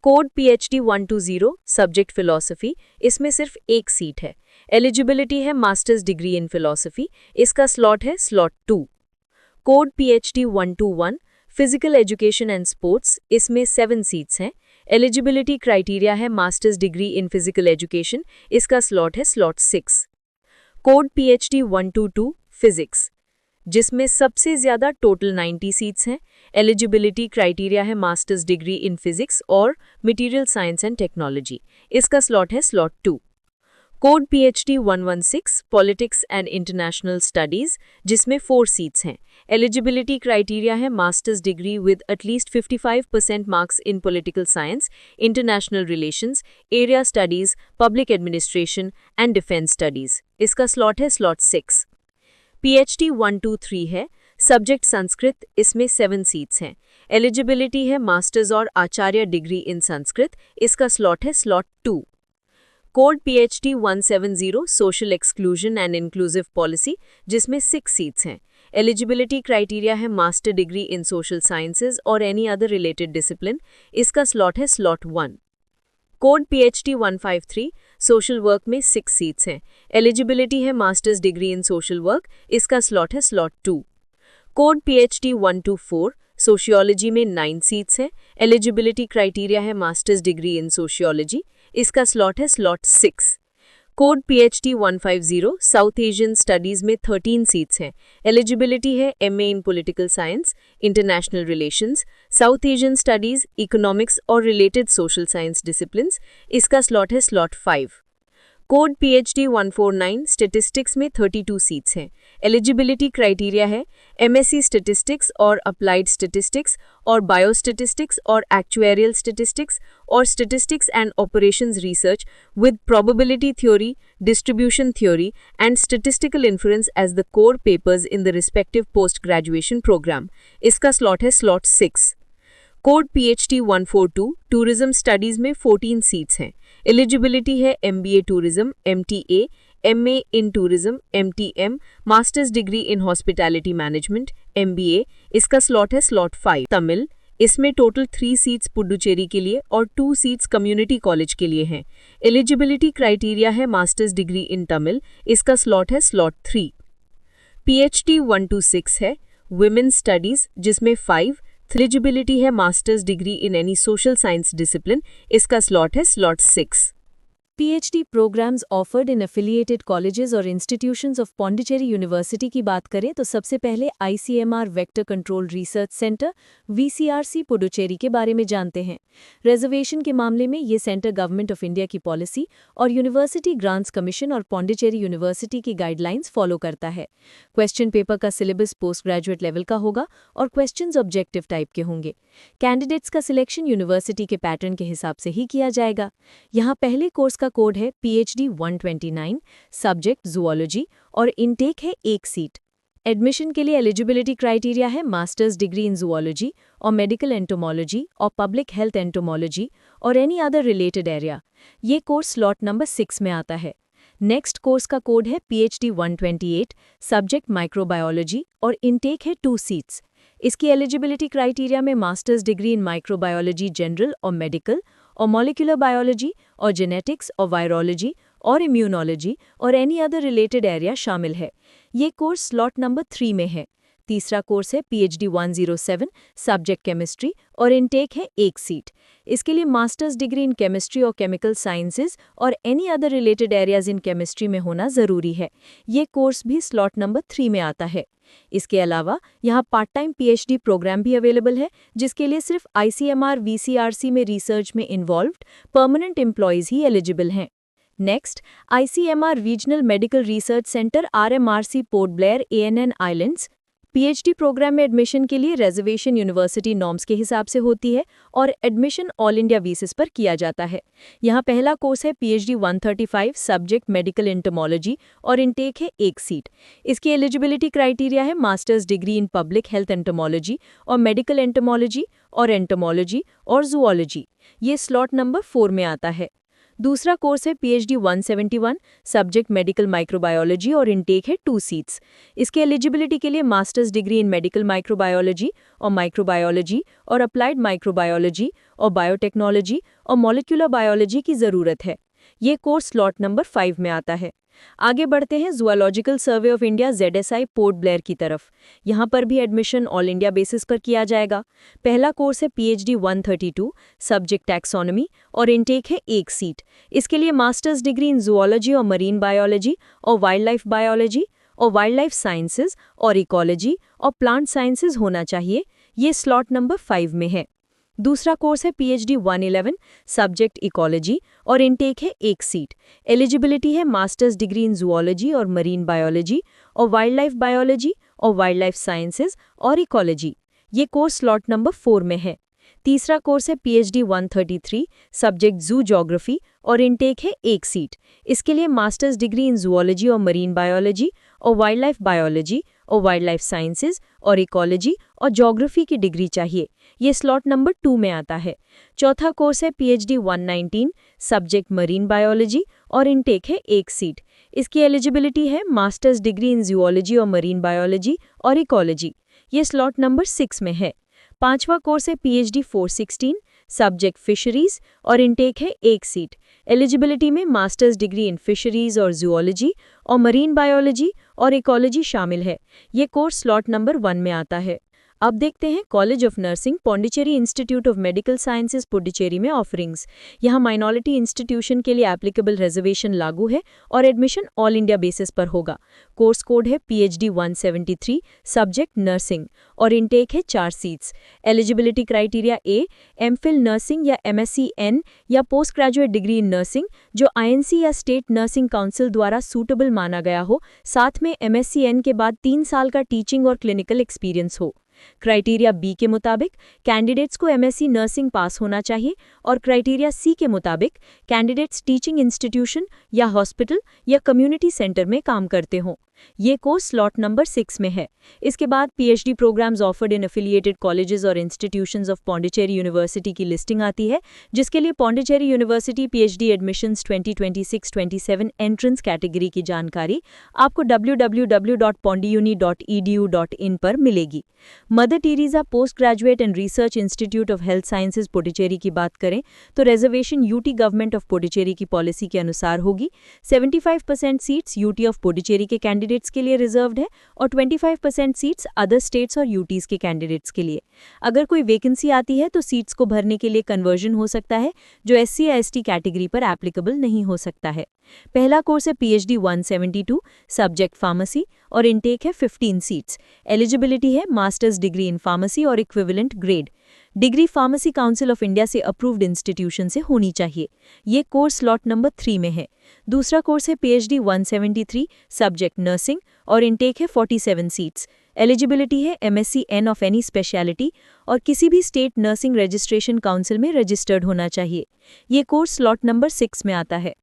Code PhD 120 subject philosophy, इसमें सिर्फ 1 सीट है। एलिजिबिलिटी है मास्टर्स डिग्री इन फिलॉसफी, इसका स्लॉट है slot 2। Code PhD 121 physical education and sports, इसमें 7 सीट्स हैं। एलिजिबिलिटी क्राइटेरिया है masters degree in physical education, इसका स्लॉट है स्लॉट 6। कोड PhD 122 फिजिक्स, जिसमें सबसे ज़्यादा टोटल 90 सीट्स हैं। एलिजिबिलिटी क्राइटेरिया है मास्टर्स डिग्री इन फिजिक्स और मटेरियल साइंस एंड टेक्नोलॉजी, इसका स्लॉट है slot 2। Code PhD 116 politics and international studies, जिसमें 4 सीट्स हैं। एलिजिबिलिटी क्राइटेरिया है masters degree with at least 55% marks in political science, international relations, area studies, public administration and defence studies, इसका slot है slot 6। PhD 123 है subject Sanskrit, इसमें 7 seats हैं। Eligibility है masters और आचार्य डिग्री इन संस्कृत, इसका स्लॉट है slot 2। Code PhD 170 social exclusion and inclusive policy, जिसमें 6 सीट्स हैं। एलिजिबिलिटी क्राइटेरिया है master degree in social sciences और एनी अदर रिलेटेड डिसिप्लिन, इसका स्लॉट है slot 1। Code PhD 153 social work में 6 सीट्स हैं। एलिजिबिलिटी है मास्टर्स डिग्री इन सोशल वर्क, इसका स्लॉट है स्लॉट 2। कोड PhD 124 सोशियोलॉजी में 9 सीट्स हैं। एलिजिबिलिटी क्राइटेरिया है मास्टर्स डिग्री इन सोशियोलॉजी, इसका स्लॉट है slot 6। Code PhD 150 south Asian studies में 13 सीट्स हैं। एलिजिबिलिटी है MA इन political science, international relations, south Asian studies, economics और रिलेटेड सोशल साइंस डिसिप्लिन्स, इसका स्लॉट है स्लॉट 5। कोड PhD 149 स्टैटिस्टिक्स में 32 सीट्स हैं। एलिजिबिलिटी क्राइटेरिया है MSc स्टैटिस्टिक्स और अप्लाइड स्टैटिस्टिक्स और बायोस्टैटिस्टिक्स और एक्चुएरियल स्टैटिस्टिक्स और statistics and operations research with probability theory, distribution theory and statistical inference as the core papers in the respective post graduation program, इसका slot है slot 6। Code PhD 142 tourism studies में 14 seats हैं। Eligibility है MBA tourism, MTA, MA in tourism, MTM, masters degree in hospitality management, MBA। इसका slot है slot 5। Tamil, इसमें total 3 seats Puducherry के लिए और 2 सीट्स कम्युनिटी कॉलेज के लिए हैं। एलिजिबिलिटी क्राइटेरिया है मास्टर्स डिग्री इन तमिल, इसका स्लॉट है स्लॉट 3। PhD 126 है वुमेन्स स्टडीज, जिसमें 5। एलिजिबिलिटी है masters degree in any social science discipline, इसका स्लॉट है slot 6। PhD programs offered in affiliated colleges और institutions of Pondicherry University की बात करें तो सबसे पहले ICMR Vector Control Research Center VCRC Puducherry के बारे में जानते हैं। रिजर्वेशन के मामले में ये सेंटर गवर्नमेंट ऑफ इंडिया की पॉलिसी और यूनिवर्सिटी ग्रांट्स कमीशन और पॉन्डिचेरी यूनिवर्सिटी की गाइडलाइंस फॉलो करता है। क्वेश्चन पेपर का सिलेबस पोस्ट ग्रेजुएट लेवल का होगा और क्वेश्चंस ऑब्जेक्टिव टाइप के होंगे। कैंडिडेट्स का सिलेक्शन यूनिवर्सिटी के पैटर्न के हिसाब से ही किया जाएगा। यहाँ पहले कोर्स का कोड है PhD 129, सब्जेक्ट जूलॉजी और इनटेक है 1 सीट। एडमिशन के लिए एलिजिबिलिटी क्राइटेरिया है मास्टर्स डिग्री इन जूलॉजी और मेडिकल एंटोमोलॉजी और पब्लिक हेल्थ एंटोमोलॉजी और एनी अदर रिलेटेड एरिया। ये कोर्स स्लॉट नंबर 6 में आता है। नेक्स्ट कोर्स का कोड है PhD 128, सब्जेक्ट माइक्रोबायोलॉजी और इनटेक है 2 सीट्स। इसकी एलिजिबिलिटी क्राइटेरिया में मास्टर्स डिग्री इन माइक्रोबायोलॉजी जनरल और मेडिकल और मॉलिक्यूलर बायोलॉजी और जेनेटिक्स और वायरोलॉजी और इम्यूनोलॉजी और एनी अदर रिलेटेड एरिया शामिल है। ये कोर्स स्लॉट नंबर 3 में है। तीसरा कोर्स है PhD 107, सब्जेक्ट केमिस्ट्री और इनटेक है 1 सीट। इसके लिए मास्टर्स डिग्री इन केमिस्ट्री और केमिकल साइंसेज और any other related areas in chemistry में होना ज़रूरी है। ये कोर्स भी स्लॉट नंबर 3 में आता है। इसके अलावा यहाँ पार्ट टाइम PhD प्रोग्राम भी अवेलेबल है, जिसके लिए सिर्फ ICMR VCRC में रिसर्च में इन्वॉल्व्ड परमानेंट एम्प्लॉयज़ ही एलिजिबल हैं। Next, ICMR regional medical research centre RMRC Port Blair ANN islands. PhD program में एडमिशन के लिए रिजर्वेशन यूनिवर्सिटी नॉर्म्स के हिसाब से होती है और एडमिशन ऑल इंडिया बेसिस पर किया जाता है। यहाँ पहला कोर्स है PhD 135, सब्जेक्ट मेडिकल एंटोमोलॉजी और इनटेक है 1 सीट। इसकी एलिजिबिलिटी क्राइटेरिया है masters degree in public health entomology और मेडिकल एंटोमोलॉजी और जूलॉजी। ये स्लॉट नंबर 4 में आता है। दूसरा कोर्स है PhD 171, सब्जेक्ट मेडिकल माइक्रोबायोलॉजी और इनटेक है 2 सीट्स। इसके एलिजिबिलिटी के लिए मास्टर्स डिग्री इन मेडिकल माइक्रोबायोलॉजी और अप्लाइड माइक्रोबायोलॉजी और बायोटेक्नोलॉजी और मॉलिक्यूलर बायोलॉजी की ज़रूरत है। ये कोर्स स्लॉट नंबर 5 में आता है। आगे बढ़ते हैं zoological survey of India ZSI port Blair की तरफ। यहाँ पर भी एडमिशन ऑल इंडिया बेसिस पर किया जाएगा। पहला कोर्स है PhD 132, सब्जेक्ट टैक्सोनॉमी और इनटेक है 1 सीट। इसके लिए मास्टर्स डिग्री इन जूलॉजी और मरीन बायोलॉजी और वाइल्ड लाइफ साइंसेज और इकोलॉजी और प्लांट साइंसेज होना चाहिए। ये स्लॉट नंबर 5 में है। दूसरा कोर्स है PhD 111, सब्जेक्ट इकोलॉजी और इनटेक है 1 सीट। एलिजिबिलिटी है मास्टर्स डिग्री इन जूलॉजी और मरीन बायोलॉजी और वाइल्ड लाइफ साइंसेज और इकोलॉजी। ये कोर्स स्लॉट नंबर 4 में है। तीसरा कोर्स है PhD 133, सब्जेक्ट जू ज्योग्राफी और इनटेक है 1 सीट। इसके लिए मास्टर्स डिग्री इन जूलॉजी और मरीन बायोलॉजी और वाइल्ड लाइफ साइंसेज और इकोलॉजी और ज्योग्राफी की डिग्री चाहिए। ये स्लॉट नंबर 2 में आता है। चौथा कोर्स है PhD 119, सब्जेक्ट मरीन बायोलॉजी और इनटेक है 1 सीट। इसकी एलिजिबिलिटी है मास्टर्स डिग्री इन जूलॉजी और मरीन बायोलॉजी और इकोलॉजी। ये स्लॉट नंबर 6 में है। पांचवा कोर्स है PhD 416, सब्जेक्ट फिशरीज और इनटेक है 1 सीट। एलिजिबिलिटी में मास्टर्स डिग्री इन फिशरीज और जूलॉजी और मरीन बायोलॉजी और इकोलॉजी शामिल है। ये कोर्स स्लॉट नंबर 1 में आता है। अब देखते हैं college of nursing Pondicherry institute of medical sciences Puducherry में ऑफरिंग्स। यहाँ माइनॉरिटी इंस्टीट्यूशन के लिए एप्लीकेबल रिजर्वेशन लागू है और एडमिशन ऑल इंडिया बेसिस पर होगा। कोर्स कोड है PhD 173, सब्जेक्ट नर्सिंग और इनटेक है 4 seats. Eligibility criteria A, MPhil nursing या MSc N या post graduate degree in nursing जो INC या स्टेट नर्सिंग काउंसिल द्वारा सूटेबल माना गया हो, साथ में MSc N के बाद 3 साल का टीचिंग और क्लिनिकल एक्सपीरियंस हो। क्राइटेरिया B के मुताबिक कैंडिडेट्स को MSc नर्सिंग पास होना चाहिए और क्राइटेरिया C के मुताबिक कैंडिडेट्स टीचिंग इंस्टीट्यूशन या हॉस्पिटल या कम्युनिटी सेंटर में काम करते हों। ये कोर्स स्लॉट नंबर 6 में है। इसके बाद PhD programs offered in affiliated colleges और इंस्टीट्यूशंस ऑफ पौंडीचेरी यूनिवर्सिटी की लिस्टिंग आती है, जिसके लिए Pondicherry university PhD admissions 2026-27 entrance category की जानकारी आपको www.pondiuni.edu.in पर मिलेगी। Mother Teresa post graduate and research institute of health sciences Puducherry की बात करें तो reservation UT government of Puducherry की पॉलिसी के अनुसार होगी। 75% सीट्स यूटी ऑफ पुडुचेरी के कैंडिडेट्स के लिए रिजर्व्ड है और 25% सीट्स अदर स्टेट्स और यूटीज के कैंडिडेट्स के लिए। अगर कोई वैकेंसी आती है तो सीट्स को भरने के लिए कन्वर्जन हो सकता है, जो एससी या एसटी कैटेगरी पर एप्लीकेबल नहीं हो सकता है। पहला कोर्स है पीएचडी 172, सब्जेक्ट फार्मेसी और इनटेक है 15 सीट्स। एलिजिबिलिटी है मास्टर्स डिग्री इन फार्मेसी और equivalent grade. Degree pharmacy council of India से अप्रूव्ड इंस्टीट्यूशन से होनी चाहिए। ये कोर्स स्लॉट नंबर 3 में है। दूसरा कोर्स है पीएचडी 173, सब्जेक्ट नर्सिंग और इनटेक है 47 सीट्स। एलिजिबिलिटी है MSc N of any speciality और किसी भी स्टेट नर्सिंग रजिस्ट्रेशन काउंसिल में रजिस्टर्ड होना चाहिए। ये कोर्स स्लॉट नंबर 6 में आता है।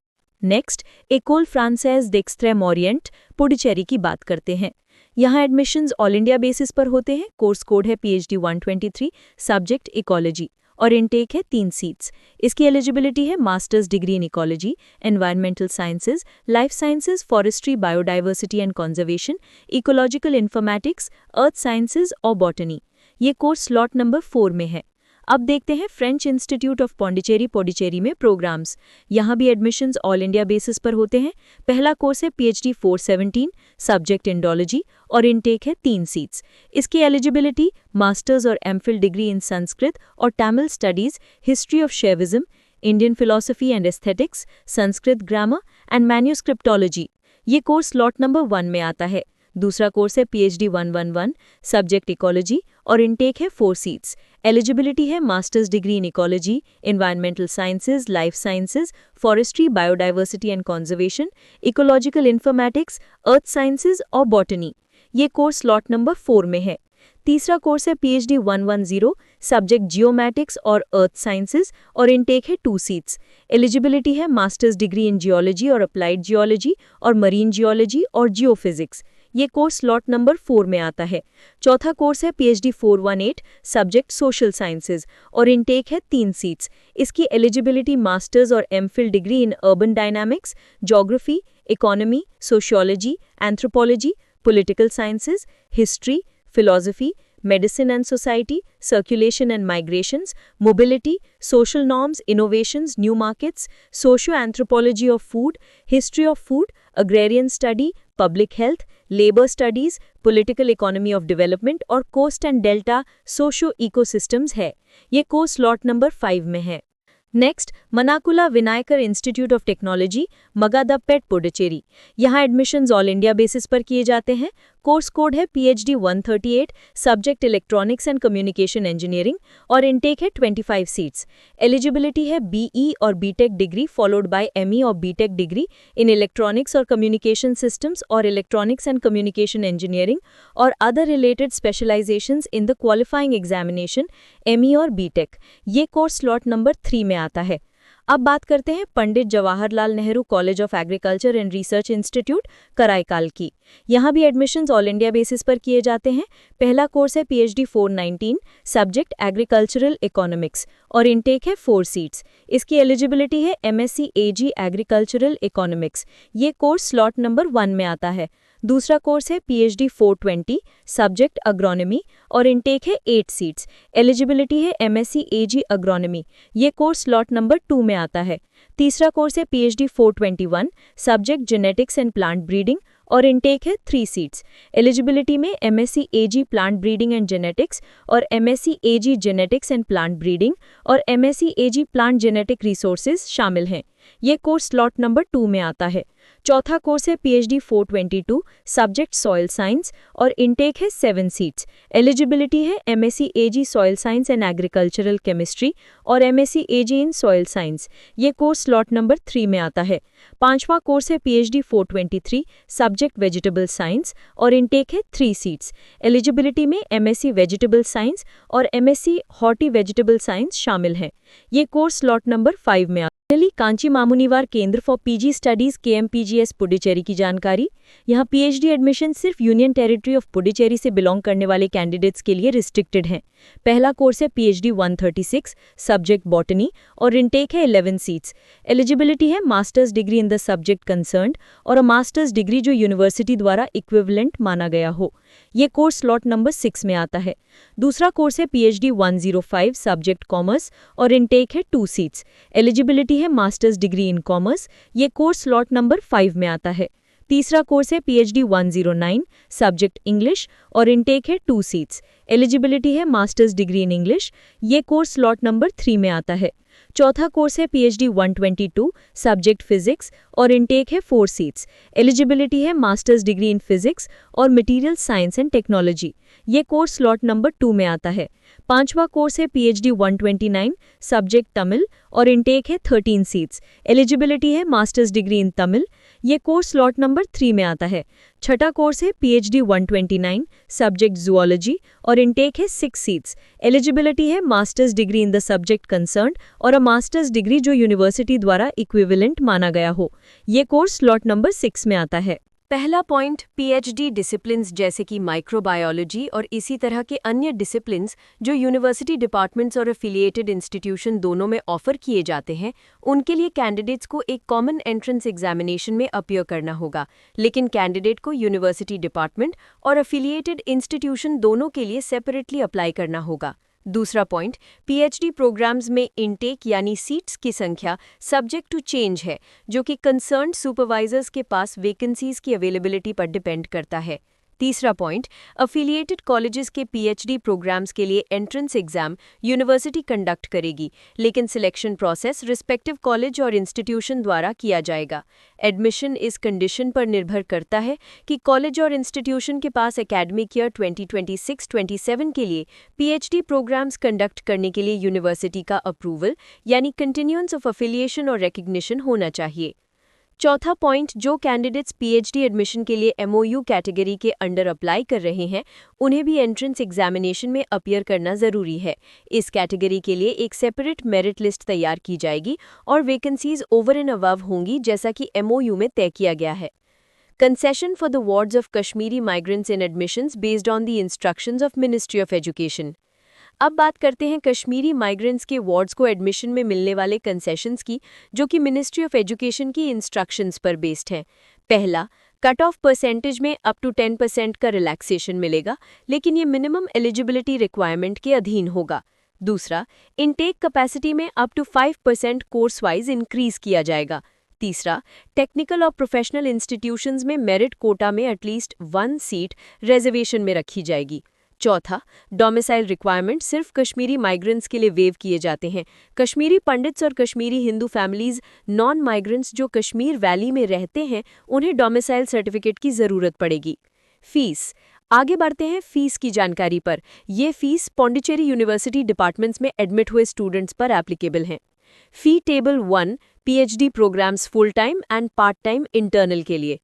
Next, एकोल Française d'Extrême Orient Puducherry की बात करते हैं। यहाँ एडमिशंस ऑल इंडिया बेसिस पर होते हैं। कोर्स कोड है पीएचडी 123, सब्जेक्ट इकोलॉजी और इनटेक है 3 सीट्स। इसकी एलिजिबिलिटी है masters degree in ecology, environmental sciences, life sciences, forestry, biodiversity and conservation, ecological informatics, earth sciences और बॉटनी। ये कोर्स स्लॉट नंबर 4 में है। अब देखते हैं French institute of Pondicherry Puducherry में प्रोग्राम्स। यहाँ भी एडमिशंस ऑल इंडिया बेसिस पर होते हैं। पहला कोर्स है पीएचडी 417, सब्जेक्ट इंडोलॉजी और इनटेक है 3 सीट्स। इसकी एलिजिबिलिटी मास्टर्स और एमफिल डिग्री इन संस्कृत और Tamil studies, history of Shaivism, Indian philosophy and aesthetics, Sanskrit grammar and manuscriptology. ये कोर्स स्लॉट नंबर 1 में आता है। दूसरा कोर्स है पीएचडी 111, सब्जेक्ट इकोलॉजी और इनटेक है 4 सीट्स। एलिजिबिलिटी है masters degree in ecology, environmental sciences, life sciences, forestry, biodiversity and conservation, ecological informatics, earth sciences और बॉटनी। ये कोर्स स्लॉट नंबर 4 में है। तीसरा कोर्स है पीएचडी 110, सब्जेक्ट जियोमैटिक्स और अर्थ साइंसेज और इनटेक है 2 सीट्स। एलिजिबिलिटी है मास्टर्स डिग्री इन जियोलॉजी और अप्लाइड जियोलॉजी और मरीन जियोलॉजी और जियोफिजिक्स। ये कोर्स स्लॉट नंबर 4 में आता है। चौथा कोर्स है पीएचडी 418, सब्जेक्ट सोशल साइंसेज और इनटेक है 3 सीट्स। इसकी एलिजिबिलिटी मास्टर्स और MPhil degree in urban dynamics, geography, economy, sociology, anthropology, political sciences, history, philosophy, medicine and society, circulation and migrations, mobility, social norms, innovations, new markets, socio-anthropology of food, history of food, agrarian study, public health, labor studies, political economy of development और coast and delta socio-ecosystems है। ये course slot number 5 में है। Next, Manakula Vinayagar institute of technology, Madagadipet Puducherry. यहाँ admissions all India basis पर किए जाते हैं। कोर्स कोड है PhD 138, subject electronics and communication engineering और इनटेक है 25 सीट्स। एलिजिबिलिटी है बीई और BTech degree followed by ME और बीटेक डिग्री इन इलेक्ट्रॉनिक्स और कम्युनिकेशन सिस्टम्स और इलेक्ट्रॉनिक्स एंड कम्युनिकेशन इंजीनियरिंग और other related specialisations in the qualifying examination ME और BTech. ये कोर्स स्लॉट नंबर 3 में आता है। अब बात करते हैं Pandit Jawaharlal Nehru college of agriculture and research institute Karaikal की। यहाँ भी एडमिशंस ऑल इंडिया बेसिस पर किए जाते हैं। पहला कोर्स है पीएचडी 419, सब्जेक्ट एग्रीकल्चरल इकोनॉमिक्स और इनटेक है 4 सीट्स। इसकी एलिजिबिलिटी है एमएससी एजी एग्रीकल्चरल इकोनॉमिक्स। ये कोर्स स्लॉट नंबर 1 में आता है। दूसरा कोर्स है पीएचडी 420, सब्जेक्ट अग्रोनॉमी और इनटेक है 8 सीट्स। एलिजिबिलिटी है एमएससी एजी अग्रोनॉमी। ये कोर्स स्लॉट नंबर 2 में आता है। तीसरा कोर्स है PhD 421, subject genetics and plant breeding और इनटेक है 3 सीट्स। एलिजिबिलिटी में MSc Ag plant breeding and genetics और MSc Ag genetics and plant breeding और MSc Ag plant genetic resources शामिल हैं। ये कोर्स स्लॉट नंबर 2 में आता है। चौथा कोर्स है पीएचडी 422, सब्जेक्ट सॉइल साइंस और इनटेक है 7 सीट्स। एलिजिबिलिटी है MSc Ag soil science and agricultural chemistry और MSc Ag in soil science. ये कोर्स स्लॉट नंबर 3 में आता है। पांचवा कोर्स है पीएचडी 423, सब्जेक्ट वेजिटेबल साइंस और इनटेक है 3 सीट्स। एलिजिबिलिटी में एमएससी वेजिटेबल साइंस और एमएससी हॉर्टी वेजिटेबल साइंस शामिल हैं। ये कोर्स स्लॉट नंबर 5 में दिल्ली कांची मामुनिवार केंद्र for PG studies KMPGS Puducherry की जानकारी। यहाँ PhD एडमिशन सिर्फ यूनियन टेरिटरी ऑफ पुडुचेरी से बिलोंग करने वाले कैंडिडेट्स के लिए रिस्ट्रिक्टेड हैं। पहला कोर्स है PhD 136 सब्जेक्ट बॉटनी और इनटेक है 11 सीट्स। एलिजिबिलिटी है masters degree in the subject concerned और अ मास्टर्स डिग्री जो यूनिवर्सिटी द्वारा इक्विवेलेंट माना गया हो। ये कोर्स स्लॉट नंबर 6 में आता है। दूसरा कोर्स है PhD 105 सब्जेक्ट कॉमर्स और इनटेक है 2 सीट्स। एलिजिबिलिटी है मास्टर्स डिग्री इन कॉमर्स। ये कोर्स स्लॉट नंबर 5 में आता है। तीसरा कोर्स है PhD 109 सब्जेक्ट इंग्लिश और इनटेक है 2 सीट्स। एलिजिबिलिटी है मास्टर्स डिग्री इन इंग्लिश। ये कोर्स स्लॉट नंबर 3 में आता है। चौथा कोर्स है PhD 122 सब्जेक्ट फिजिक्स और इनटेक है 4 सीट्स। एलिजिबिलिटी है मास्टर्स डिग्री इन फिजिक्स और मटेरियल साइंस एंड टेक्नोलॉजी। ये कोर्स स्लॉट नंबर 2 में आता है। पांचवा कोर्स है PhD 129 सब्जेक्ट तमिल और इनटेक है 13 सीट्स। एलिजिबिलिटी है मास्टर्स डिग्री इन तमिल। ये कोर्स स्लॉट नंबर 3 में आता है। छठा कोर्स है PhD 129 सब्जेक्ट जूलॉजी और इनटेक है 6 सीट्स। एलिजिबिलिटी है masters degree in the subject concerned और अ मास्टर्स डिग्री जो यूनिवर्सिटी द्वारा इक्विवेलेंट माना गया हो। ये कोर्स स्लॉट नंबर 6 में आता है। पहला पॉइंट, PhD डिसिप्लिन्स जैसे कि माइक्रोबायोलॉजी और इसी तरह के अन्य डिसिप्लिन्स जो यूनिवर्सिटी डिपार्टमेंट्स और एफिलिएटेड इंस्टीट्यूशन दोनों में ऑफर किए जाते हैं, उनके लिए कैंडिडेट्स को एक कॉमन एंट्रेंस एग्जामिनेशन में अपीयर करना होगा, लेकिन कैंडिडेट को यूनिवर्सिटी डिपार्टमेंट और एफिलिएटेड इंस्टीट्यूशन दोनों के लिए सेपरेटली अप्लाई करना होगा। दूसरा पॉइंट, PhD प्रोग्राम्स में इनटेक यानी सीट्स की संख्या सब्जेक्ट टू चेंज है, जो कि कंसर्न्ड सुपरवाइजर्स के पास वैकेंसीज की अवेलेबिलिटी पर डिपेंड करता है। तीसरा पॉइंट, अफिलिएटेड कॉलेजेस के PhD प्रोग्राम्स के लिए एंट्रेंस एग्जाम यूनिवर्सिटी कंडक्ट करेगी, लेकिन सिलेक्शन प्रोसेस रिस्पेक्टिव कॉलेज और इंस्टीट्यूशन द्वारा किया जाएगा। एडमिशन इस कंडीशन पर निर्भर करता है कि कॉलेज और इंस्टीट्यूशन के पास एकेडमिक ईयर 2026-27 के लिए PhD प्रोग्राम्स कंडक्ट करने के लिए यूनिवर्सिटी का अप्रूवल यानी कंटिन्यूएंस ऑफ अफिलिएशन और रिकग्निशन होना चाहिए। चौथा पॉइंट, जो कैंडिडेट्स PhD एडमिशन के लिए MOU कैटेगरी के अंडर अप्लाई कर रहे हैं, उन्हें भी एंट्रेंस एग्जामिनेशन में अपीयर करना ज़रूरी है। इस कैटेगरी के लिए एक सेपरेट मेरिट लिस्ट तैयार की जाएगी और वैकेंसीज ओवर एंड अबव होंगी, जैसा कि MOU में तय किया गया है। Concession for the wards of Kashmiri migrants in admissions based on the instructions of ministry of education. अब बात करते हैं कश्मीरी माइग्रेंट्स के वार्ड्स को एडमिशन में मिलने वाले कंसेशंस की, जो कि मिनिस्ट्री ऑफ एजुकेशन की इंस्ट्रक्शंस पर बेस्ड हैं। पहला, कट ऑफ परसेंटेज में अप टू 10% का रिलैक्सेशन मिलेगा, लेकिन ये मिनिमम एलिजिबिलिटी रिक्वायरमेंट के अधीन होगा। दूसरा, इनटेक कैपेसिटी में up to 5% course wise increase किया जाएगा। तीसरा, टेक्निकल और प्रोफेशनल इंस्टीट्यूशंस में मेरिट कोटा में एटलीस्ट 1 सीट रिजर्वेशन में रखी जाएगी। चौथा, डोमिसाइल रिक्वायरमेंट सिर्फ कश्मीरी माइग्रेंट्स के लिए वेव किए जाते हैं। कश्मीरी पंडित्स और Kashmiri Hindu families non migrants जो कश्मीर वैली में रहते हैं, उन्हें डोमिसाइल सर्टिफिकेट की ज़रूरत पड़ेगी। फीस, आगे बढ़ते हैं फीस की जानकारी पर। ये फीस पौंडीचेरी यूनिवर्सिटी डिपार्टमेंट्स में एडमिट हुए स्टूडेंट्स पर एप्लीकेबल हैं। Fee table 1 PhD programmes full time and part time internal के लिए।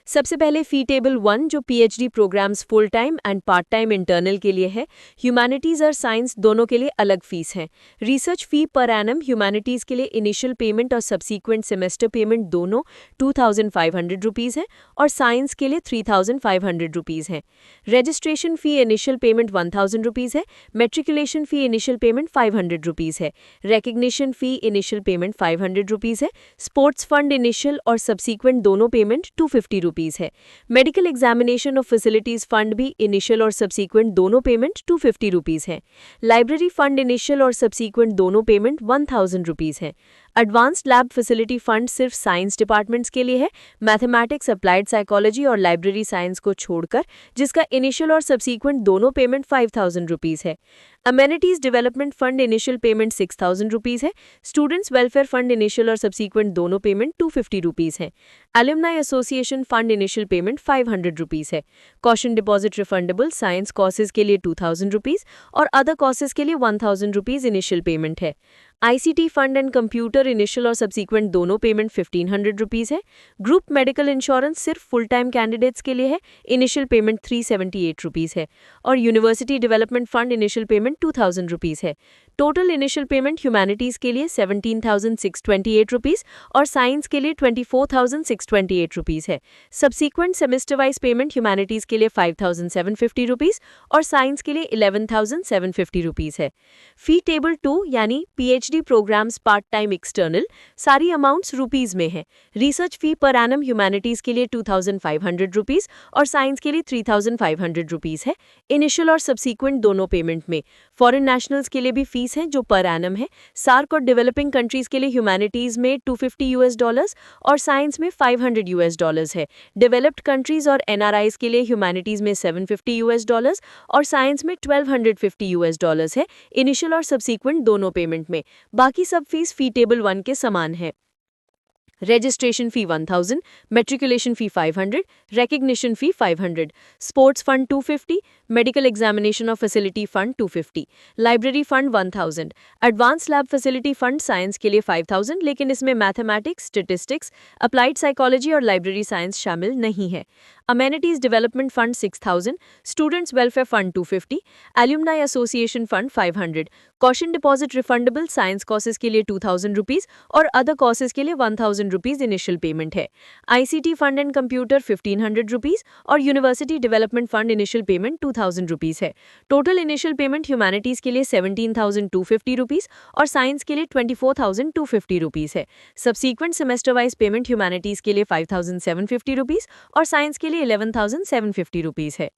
सबसे पहले फी टेबल 1 जो PhD programmes full time and part time internal के लिए है। ह्यूमैनिटीज़ और साइंस दोनों के लिए अलग फीस है। रिसर्च फी पर एनम ह्यूमैनिटीज़ के लिए इनिशियल पेमेंट और सब्सीक्वेंट सेमेस्टर पेमेंट दोनों 2500 रुपीज़ है और साइंस के लिए 3500 रुपीज़ है। रजिस्ट्रेशन फ़ी इनिशियल पेमेंट 1000 रुपीज़ है। मेट्रिकुलेशन फ़ी इनिशियल पेमेंट 500 रुपीज़ है। रिकग्निशन फ़ी इनिशियल पेमेंट 500 रुपीज़ है। स्पोर्ट्स फंड इनिशियल और सब्सीक्वेंट दोनों पेमेंट 250 रुपीज़ है। Medical examination of facilities fund भी इनिशियल और सब्सीक्वेंट दोनों पेमेंट 250 रुपीज़ है। लाइब्रेरी फंड इनिशियल और सब्सीक्वेंट दोनों पेमेंट 1000 रुपीज़ है। एडवांस्ड लैब फैसिलिटी फंड सिर्फ साइंस डिपार्टमेंट्स के लिए है, मैथमेटिक्स, अप्लाइड साइकोलॉजी और लाइब्रेरी साइंस को छोड़कर, जिसका इनिशियल और सब्सीक्वेंट दोनों पेमेंट 5000 रुपीज़ है। Amenities development fund initial payment 6000 rupees है। स्टूडेंट्स वेलफेयर फंड इनिशियल और सब्सीक्वेंट दोनों पेमेंट 250 रुपीज़ है। Alumni association fund initial payment 500 rupees है। Caution deposit refundable science courses के लिए 2000 रुपीज़ और अदर कोर्सेज के लिए 1000 रुपीज़ इनिशियल पेमेंट है। ICT fund and computer initial और सब्सीक्वेंट दोनों पेमेंट 1500 रुपीज़ है। ग्रुप मेडिकल इंश्योरेंस सिर्फ फुल टाइम कैंडिडेट्स के लिए है, इनिशियल पेमेंट 378 रुपीज़ है। और university development fund initial payment 2000 rupees है। टोटल इनिशियल पेमेंट ह्यूमैनिटीज़ के लिए 17,628 रुपीज़ और साइंस के लिए 24,628 रुपीज़ है। Subsequent semester wise payment humanities के लिए 5,750 रुपीज़ और साइंस के लिए 11,750 रुपीज़ है। फी टेबल 2 यानी PhD programs part time external सारी अमाउंट्स रुपीज़ में है। रिसर्च फी पर एनम ह्यूमैनिटीज़ के लिए 2,500 रुपीज़ और साइंस के लिए 3,500 रुपीज़ है, इनिशियल और सब्सीक्वेंट दोनों पेमेंट में। फॉरेन नेशनल्स के लिए भी फीस है जो पर एनम है। सार्क और डेवलपिंग कंट्रीज के लिए ह्यूमैनिटीज़ में $250 और साइंस में $500 है। डेवलप्ड कंट्रीज और NRIs के लिए ह्यूमैनिटीज़ में $750 और साइंस में $1,250 है, इनिशियल और सब्सीक्वेंट दोनों पेमेंट में। बाकी सब फीस फी टेबल 1 के समान है। रजिस्ट्रेशन फी 1000, मेट्रिकुलेशन फी 500, रिकग्निशन फी 500, स्पोर्ट्स फंड 250, मेडिकल एग्जामिनेशन और facility fund 250, library fund 1000, advance lab facility fund science के लिए 5000, लेकिन इसमें मैथमेटिक्स, स्टैटिस्टिक्स, अप्लाइड साइकोलॉजी और लाइब्रेरी साइंस शामिल नहीं है। Amenities development fund 6000, students welfare fund 250, alumni association fund 500, caution deposit refundable science courses के लिए 2000 रुपीज़ और अदर कोर्सेज के लिए 1000 रुपीज़ इनिशियल पेमेंट है। ICT fund and computer 1500 rupees और university development fund initial payment 2000 rupees है। Total initial payment humanities के लिए 17,250 रुपीज़ और साइंस के लिए 24,250 रुपीज़ है। Subsequent semester wise payment humanities के लिए 5,750 रुपीज़ और साइंस के लिए 11,750 रुपीज़ है।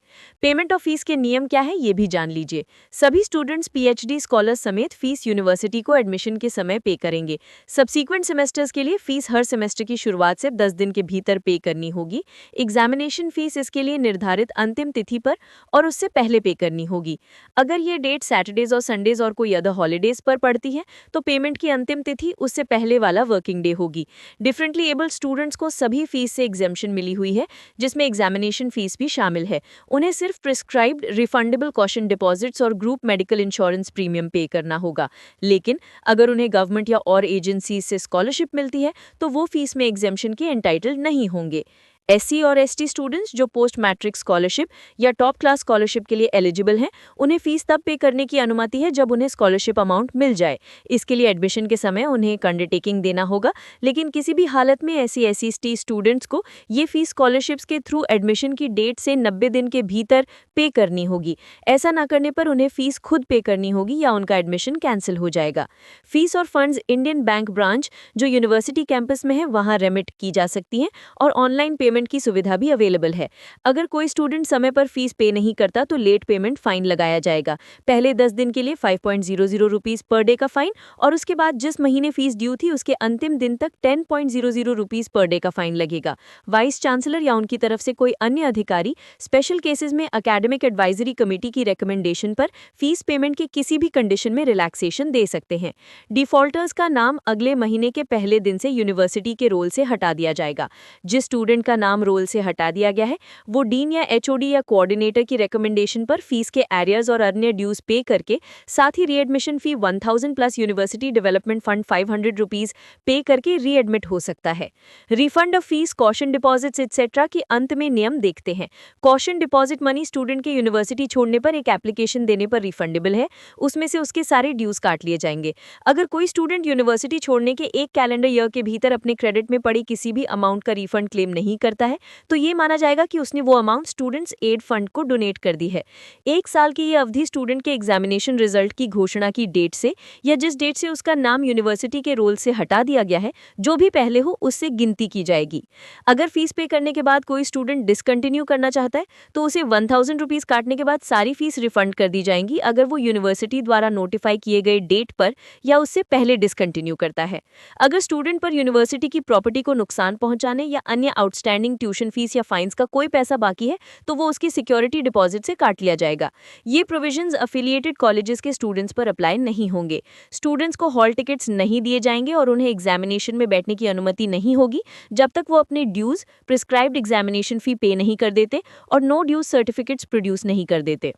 पेमेंट ऑफ फीस के नियम क्या है ये भी जान लीजिए। सभी स्टूडेंट्स PhD स्कॉलर्स समेत फीस यूनिवर्सिटी को एडमिशन के समय पे करेंगे। सब्सीक्वेंट सेमेस्टर्स के लिए फीस हर सेमेस्टर की शुरुआत से 10 दिन के भीतर पे करनी होगी। एग्जामिनेशन फीस इसके लिए निर्धारित अंतिम तिथि पर और उससे पहले पे करनी होगी। अगर ये डेट सैटरडेज और संडेज और कोई अदर हॉलीडेज पर पड़ती है तो पेमेंट की अंतिम तिथि उससे पहले वाला वर्किंग डे होगी। डिफरेंटली एबल्ड स्टूडेंट्स को सभी फीस से एग्जेम्पशन मिली हुई है, जिसमें एग्जामिनेशन फीस भी शामिल है। उन्हें सिर्फ प्रिस्क्राइब्ड रिफंडेबल कॉशन डिपॉजिट्स और ग्रुप मेडिकल इंश्योरेंस प्रीमियम पे करना होगा। लेकिन अगर उन्हें गवर्नमेंट या और एजेंसी से स्कॉलरशिप मिलती है तो वो फीस में एग्जेम्पशन के एंटाइटल नहीं होंगे। SC और ST स्टूडेंट्स जो पोस्ट मैट्रिक स्कॉलरशिप या टॉप क्लास स्कॉलरशिप के लिए एलिजिबल हैं, उन्हें फीस तब पे करने की अनुमति है जब उन्हें स्कॉलरशिप अमाउंट मिल जाए। इसके लिए एडमिशन के समय उन्हें एक अंडरटेकिंग देना होगा, लेकिन किसी भी हालत में SC ST स्टूडेंट्स को ये फीस स्कॉलरशिप्स के थ्रू एडमिशन की डेट से 90 दिन के भीतर पे करनी होगी। ऐसा ना करने पर उन्हें फीस खुद पे करनी होगी या उनका एडमिशन कैंसिल हो जाएगा। फीस और फंड्स इंडियन बैंक ब्रांच जो यूनिवर्सिटी कैंपस में है वहाँ रेमिट की जा सकती हैं और ऑनलाइन पेमेंट की सुविधा भी अवेलेबल है। अगर कोई स्टूडेंट समय पर फीस पे नहीं करता तो लेट पेमेंट फाइन लगाया जाएगा। पहले 10 दिन के लिए 5.00 रुपीज़ पर डे का फाइन और उसके बाद जिस महीने फीस ड्यू थी उसके अंतिम दिन तक 10.00 रुपीज़ पर डे का फाइन लगेगा। वाइस चांसलर या उनकी तरफ से कोई अन्य अधिकारी स्पेशल केसेस में एकेडमिक एडवाइजरी कमेटी की रिकमेंडेशन पर फीस पेमेंट के किसी भी कंडीशन में रिलैक्सेशन दे सकते हैं। डिफॉल्टर्स का नाम अगले महीने के पहले दिन से यूनिवर्सिटी के रोल से हटा दिया जाएगा। जिस स्टूडेंट का नाम रोल से हटा दिया गया है वो डीन या HOD या कोऑर्डिनेटर की रिकमेंडेशन पर फीस के एरियर्स और अन्य ड्यूज पे करके साथ ही रीएडमिशन फी 1000 plus university development fund 500 rupees पे करके रीएडमिट हो सकता है। Refund of fees, caution deposits etcetera के अंत में नियम देखते हैं। कॉशन डिपॉजिट मनी स्टूडेंट के यूनिवर्सिटी छोड़ने पर एक एप्लीकेशन देने पर रिफंडेबल है, उसमें से उसके सारे ड्यूज काट लिए जाएंगे। अगर कोई स्टूडेंट यूनिवर्सिटी छोड़ने के एक कैलेंडर ईयर के भीतर अपने क्रेडिट में पड़ी किसी भी अमाउंट का रिफंड क्लेम नहीं करता है तो ये माना जाएगा कि उसने वो अमाउंट स्टूडेंट्स एड फंड को डोनेट कर दी है। 1 साल की ये अवधि स्टूडेंट के एग्जामिनेशन रिजल्ट की घोषणा की डेट से या जिस डेट से उसका नाम यूनिवर्सिटी के रोल से हटा दिया गया है जो भी पहले हो उससे गिनती की जाएगी। अगर फीस पे करने के बाद कोई स्टूडेंट डिसकंटिन्यू करना चाहता है तो उसे 1000 रुपीज़ काटने के बाद सारी फीस रिफंड कर दी जाएंगी अगर वो यूनिवर्सिटी द्वारा नोटिफाई किए गए डेट पर या उससे पहले डिसकंटिन्यू करता है। अगर स्टूडेंट पर यूनिवर्सिटी की प्रॉपर्टी को नुकसान पहुंचाने या अन्य आउटस्टैंडिंग ट्यूशन फीस या फाइन्स का कोई पैसा बाकी है तो वो उसकी सिक्योरिटी डिपॉजिट से काट लिया जाएगा। ये प्रोविजंस अफिलिएटेड कॉलेजेस के स्टूडेंट्स पर अप्लाई नहीं होंगे। स्टूडेंट्स को हॉल टिकट्स नहीं दिए जाएंगे और उन्हें एग्जामिनेशन में बैठने की अनुमति नहीं होगी जब तक वो अपने ड्यूज, प्रिस्क्राइब्ड एग्जामिनेशन फी पे नहीं कर देते और नो ड्यूज सर्टिफिकेट्स प्रोड्यूस नहीं कर देते।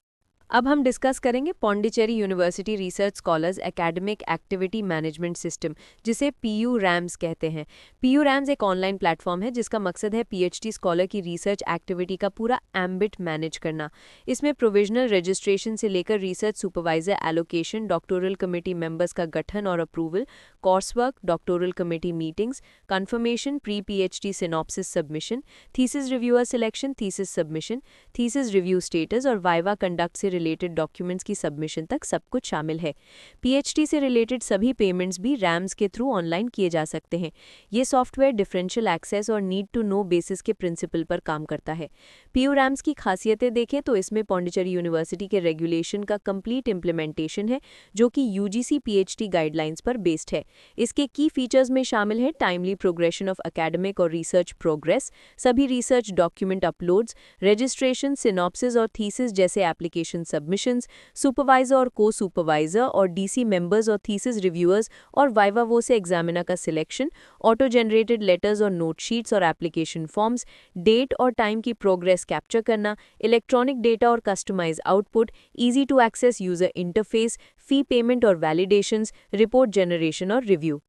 अब हम डिस्कस करेंगे Pondicherry university research scholars academic activity management system, जिसे पीयू रैम्स कहते हैं। पीयू रैम्स एक ऑनलाइन प्लेटफॉर्म है जिसका मकसद है पीएचडी स्कॉलर की रिसर्च एक्टिविटी का पूरा एम्बिट मैनेज करना। इसमें प्रोविजनल रजिस्ट्रेशन से लेकर research supervisor allocation, doctoral committee members का गठन और approval, course work, doctoral committee meetings, confirmation, pre PhD synopsis submission, thesis reviewer selection, thesis submission, thesis review status और वाइवा कंडक्ट से related documents की submission तक सब कुछ शामिल है। पीएचडी से रिलेटेड सभी पेमेंट्स भी रैम्स के थ्रू ऑनलाइन किए जा सकते हैं। ये सॉफ्टवेयर डिफरेंशियल एक्सेस और नीड टू नो बेसिस के प्रिंसिपल पर काम करता है। पीयू रैम्स की खासियतें देखें तो इसमें पौंडीचेरी यूनिवर्सिटी के रेगुलेशन का कंप्लीट इम्प्लीमेंटेशन है, जो कि यूजीसी पीएचडी गाइडलाइंस पर बेस्ड है। इसके की फीचर्स में शामिल है टाइमली प्रोग्रेशन ऑफ एकेडमिक और रिसर्च प्रोग्रेस, सभी research document uploads, registration, synopsis और थीसिस जैसे एप्लीकेशन सबमिशंस, सुपरवाइजर और को सुपरवाइजर और डीसी मेंबर्स और थीसिस रिव्यूअर्स और वाइवा वो से एग्जामिनर का सिलेक्शन, ऑटो जनरेटेड लेटर्स और नोट शीट्स और एप्लीकेशन फॉर्म्स, डेट और टाइम की प्रोग्रेस कैप्चर करना, इलेक्ट्रॉनिक डेटा और customise output, easy to access user interface, fee payment और वैलिडेशंस, रिपोर्ट जनरेशन और रिव्यू।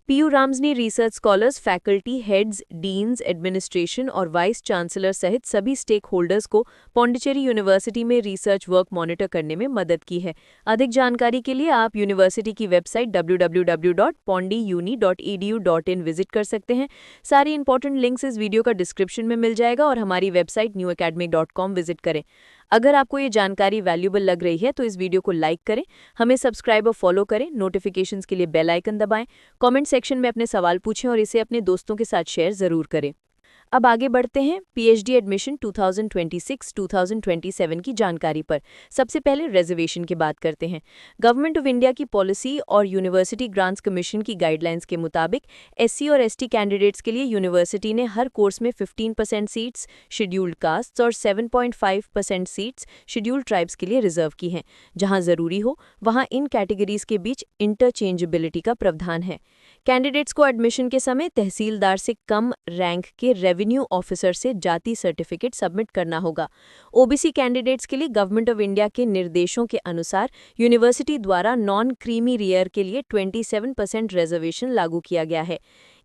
पीयू रैम्स ने research scholars, faculty, heads, deans, administration और vice chancellor सहित सभी स्टेक होल्डर्स को पौंडीचेरी यूनिवर्सिटी में रिसर्च वर्क मॉनिटर करने में मदद की है। अधिक जानकारी के लिए आप यूनिवर्सिटी की वेबसाइट www.pondiuni.edu.in विजिट कर सकते हैं। सारी इंपॉर्टेंट लिंक्स इस वीडियो का डिस्क्रिप्शन में मिल जाएगा और हमारी वेबसाइट newacademic.com विजिट करें। अगर आपको ये जानकारी वैल्यूएबल लग रही है तो इस वीडियो को लाइक करें, हमें सब्सक्राइब और फॉलो करें, नोटिफिकेशंस के लिए बेल आइकन दबाएं, कमेंट सेक्शन में अपने सवाल पूछें और इसे अपने दोस्तों के साथ शेयर ज़रूर करें। अब आगे बढ़ते हैं पीएचडी एडमिशन 2026-2027 की जानकारी पर। सबसे पहले रिजर्वेशन की बात करते हैं। गवर्नमेंट ऑफ इंडिया की पॉलिसी और यूनिवर्सिटी ग्रांट्स कमीशन की गाइडलाइंस के मुताबिक एससी और एसटी कैंडिडेट्स के लिए यूनिवर्सिटी ने हर कोर्स में 15% सीट्स शेड्यूल्ड कास्ट्स और 7.5% सीट्स शेड्यूल्ड ट्राइब्स के लिए रिजर्व की हैं। जहां ज़रूरी हो वहां इन कैटेगरीज के बीच इंटरचेंजेबिलिटी का प्रावधान है। कैंडिडेट्स को एडमिशन के समय तहसीलदार से कम रैंक के रेवेन्यू ऑफिसर से जाति सर्टिफिकेट सबमिट करना होगा। ओबीसी कैंडिडेट्स के लिए गवर्नमेंट ऑफ इंडिया के निर्देशों के अनुसार यूनिवर्सिटी द्वारा नॉन क्रीमी रियर के लिए 27% रिजर्वेशन लागू किया गया है।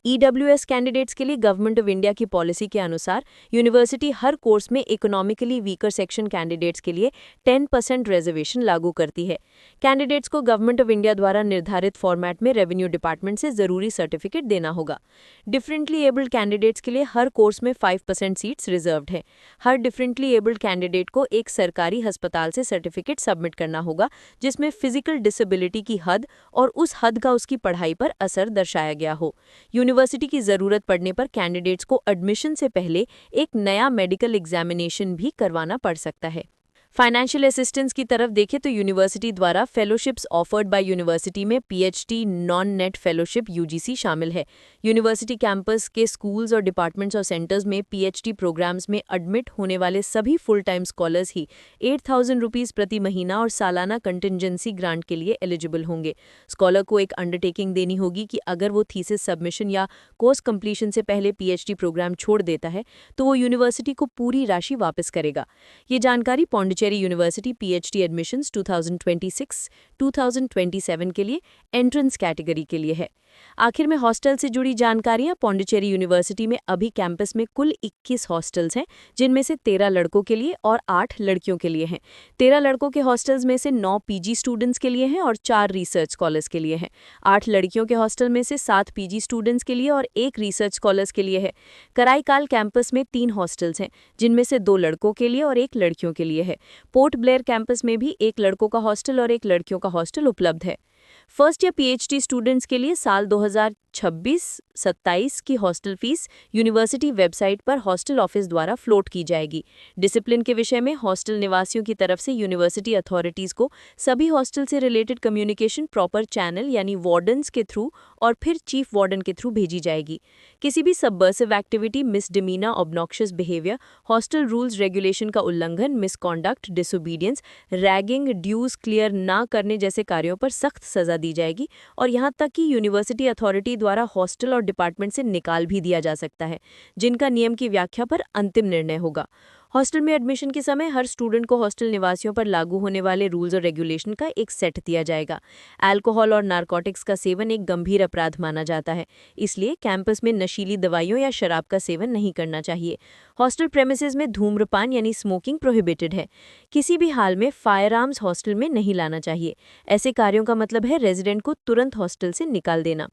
ईडब्ल्यूएस कैंडिडेट्स के लिए गवर्नमेंट ऑफ इंडिया की पॉलिसी के अनुसार यूनिवर्सिटी हर कोर्स में इकोनॉमिकली वीकर सेक्शन कैंडिडेट्स के लिए 10% रिजर्वेशन लागू करती है। कैंडिडेट्स को गवर्नमेंट ऑफ इंडिया द्वारा निर्धारित फॉर्मेट में रेवेन्यू डिपार्टमेंट से जरूरी सर्टिफिकेट देना होगा। डिफरेंटली एबल्ड कैंडिडेट्स के लिए हर कोर्स में 5% सीट्स रिजर्व्ड है। हर डिफरेंटली एबल्ड कैंडिडेट को एक सरकारी अस्पताल से सर्टिफिकेट सबमिट करना होगा जिसमें फिजिकल डिसेबिलिटी की हद और उस हद का उसकी पढ़ाई पर असर दर्शाया गया हो। यूनिवर्सिटी की जरूरत पड़ने पर कैंडिडेट्स को एडमिशन से पहले एक नया मेडिकल एग्जामिनेशन भी करवाना पड़ सकता है। फाइनेंशियल असिस्टेंस की तरफ देखें तो यूनिवर्सिटी द्वारा फेलोशिप्स ऑफर्ड बाय यूनिवर्सिटी में PhD non net fellowship UGC शामिल है। यूनिवर्सिटी कैंपस के स्कूल्स और डिपार्टमेंट्स और सेंटर्स में पीएचडी प्रोग्राम्स में एडमिट होने वाले सभी फुल टाइम स्कॉलर्स ही 8,000 रुपीज़ प्रति महीना और सालाना कंटिजेंसी ग्रांट के लिए एलिजिबल होंगे। स्कॉलर को एक अंडरटेकिंग देनी होगी कि अगर वो थीसिस सबमिशन या कोर्स कंप्लीशन से पहले पीएचडी प्रोग्राम छोड़ देता है तो वो यूनिवर्सिटी को पूरी राशि वापस करेगा। ये जानकारी पौंडीचेरी यूनिवर्सिटी पीएचडी एडमिशंस 2026-2027 के लिए एंट्रेंस कैटेगरी के लिए है। आखिर में हॉस्टल से जुड़ी जानकारियां। पौंडीचेरी यूनिवर्सिटी में अभी कैंपस में कुल 21 हॉस्टल्स हैं, जिनमें से 13 लड़कों के लिए और 8 लड़कियों के लिए हैं। 13 लड़कों के हॉस्टल्स में से 9 पीजी स्टूडेंट्स के लिए हैं और 4 रिसर्च स्कॉलर्स के लिए हैं। 8 लड़कियों के हॉस्टल में से 7 पीजी स्टूडेंट्स के लिए और 1 रिसर्च स्कॉलर्स के लिए है। कराईकाल कैंपस में 3 हॉस्टल्स हैं, जिनमें से 2 लड़कों के लिए और 1 लड़कियों के लिए है। पोर्ट ब्लेयर कैंपस में भी 1 लड़कों का हॉस्टल और 1 लड़कियों का हॉस्टल उपलब्ध है। फर्स्ट या पीएचडी स्टूडेंट्स के लिए साल 2026-27 की हॉस्टल फीस यूनिवर्सिटी वेबसाइट पर हॉस्टल ऑफिस द्वारा फ्लोट की जाएगी। डिसिप्लिन के विषय में हॉस्टल निवासियों की तरफ से यूनिवर्सिटी अथॉरिटीज़ को सभी हॉस्टल से रिलेटेड कम्युनिकेशन प्रॉपर चैनल यानी वार्डन्स के थ्रू और फिर चीफ वार्डन के थ्रू भेजी जाएगी। किसी भी subversive activity, misdemeanour, obnoxious behaviour, hostel rules regulation का उल्लंघन, misconduct, disobedience, ragging, dues clear ना करने जैसे कार्यों पर सख्त सजा दी जाएगी और यहां तक कि यूनिवर्सिटी अथॉरिटी द्वारा हॉस्टल और डिपार्टमेंट से निकाल भी दिया जा सकता है, जिनका नियम की व्याख्या पर अंतिम निर्णय होगा। हॉस्टल में एडमिशन के समय हर स्टूडेंट को हॉस्टल निवासियों पर लागू होने वाले रूल्स और रेगुलेशन का एक सेट दिया जाएगा। अल्कोहल और नारकोटिक्स का सेवन एक गंभीर अपराध माना जाता है, इसलिए कैंपस में नशीली दवाइयों या शराब का सेवन नहीं करना चाहिए। हॉस्टल प्रेमिसेस में धूम्रपान यानी स्मोकिंग प्रोहिबिटेड है। किसी भी हाल में फायर आर्म्स हॉस्टल में नहीं लाना चाहिए। ऐसे कार्यों का मतलब है रेजिडेंट को तुरंत हॉस्टल से निकाल देना।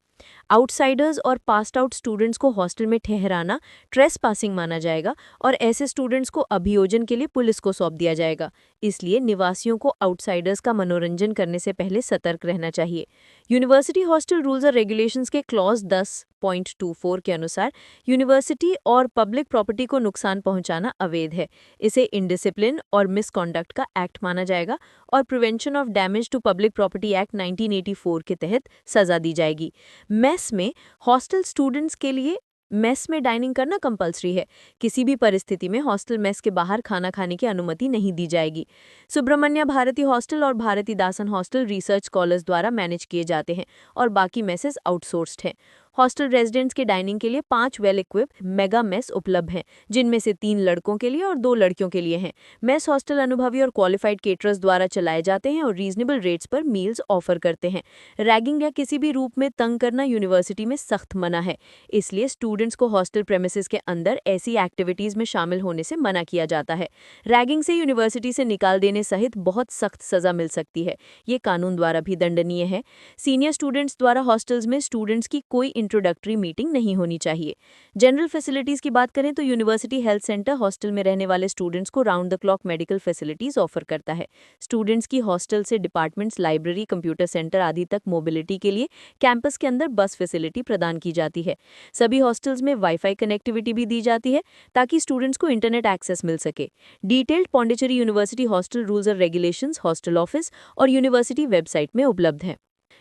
आउटसाइडर्स और पास्ड आउट स्टूडेंट्स को हॉस्टल में ठहराना ट्रेसपासिंग माना जाएगा और ऐसे स्टूडेंट्स को अभियोजन के लिए पुलिस को सौंप दिया जाएगा। इसलिए निवासियों को आउटसाइडर्स का मनोरंजन करने से पहले सतर्क रहना चाहिए। यूनिवर्सिटी हॉस्टल रूल्स और रेगुलेशंस के क्लॉज 10.24 के अनुसार यूनिवर्सिटी और पब्लिक प्रॉपर्टी को नुकसान पहुंचाना अवैध है। इसे इनडिसिप्लिन और मिसकॉन्डक्ट का एक्ट माना जाएगा और prevention of damage to public property act 1984 के तहत सजा दी जाएगी। मेस में हॉस्टल स्टूडेंट्स के लिए मेस में डाइनिंग करना कंपलसरी है। किसी भी परिस्थिति में हॉस्टल मेस के बाहर खाना खाने की अनुमति नहीं दी जाएगी। सुब्रमण्य भारती हॉस्टल और भारतीदासन हॉस्टल रिसर्च स्कॉलर्स द्वारा मैनेज किए जाते हैं और बाकी मेसेस आउटसोर्स्ड हैं। हॉस्टल रेजिडेंट्स के डाइनिंग के लिए 5 वेल इक्विप्ड मेगा मेस उपलब्ध हैं, जिनमें से 3 लड़कों के लिए और 2 लड़कियों के लिए हैं। मेस हॉस्टल अनुभवी और क्वालिफाइड केटरर्स द्वारा चलाए जाते हैं और रीजनेबल रेट्स पर मील्स ऑफर करते हैं। रैगिंग या किसी भी रूप में तंग करना यूनिवर्सिटी में सख्त मना है, इसलिए स्टूडेंट्स को हॉस्टल प्रेमिसेस के अंदर ऐसी एक्टिविटीज में शामिल होने से मना किया जाता है। रैगिंग से यूनिवर्सिटी से निकाल देने सहित बहुत सख्त सजा मिल सकती है। ये कानून द्वारा भी दंडनीय है। सीनियर स्टूडेंट्स द्वारा हॉस्टल्स में स्टूडेंट्स की कोई इंट्रोडक्टरी मीटिंग नहीं होनी चाहिए। जनरल फैसिलिटीज की बात करें तो यूनिवर्सिटी हेल्थ सेंटर हॉस्टल में रहने वाले स्टूडेंट्स को round the clock medical facilities offer करता है। स्टूडेंट्स की हॉस्टल से डिपार्टमेंट्स, लाइब्रेरी, कंप्यूटर सेंटर आदि तक मोबिलिटी के लिए कैंपस के अंदर बस फैसिलिटी प्रदान की जाती है। सभी हॉस्टल्स में वाईफाई कनेक्टिविटी भी दी जाती है ताकि स्टूडेंट्स को इंटरनेट एक्सेस मिल सके। Detailed Pondicherry university hostel rules और रेगुलेशंस हॉस्टल ऑफिस और यूनिवर्सिटी वेबसाइट में उपलब्ध है।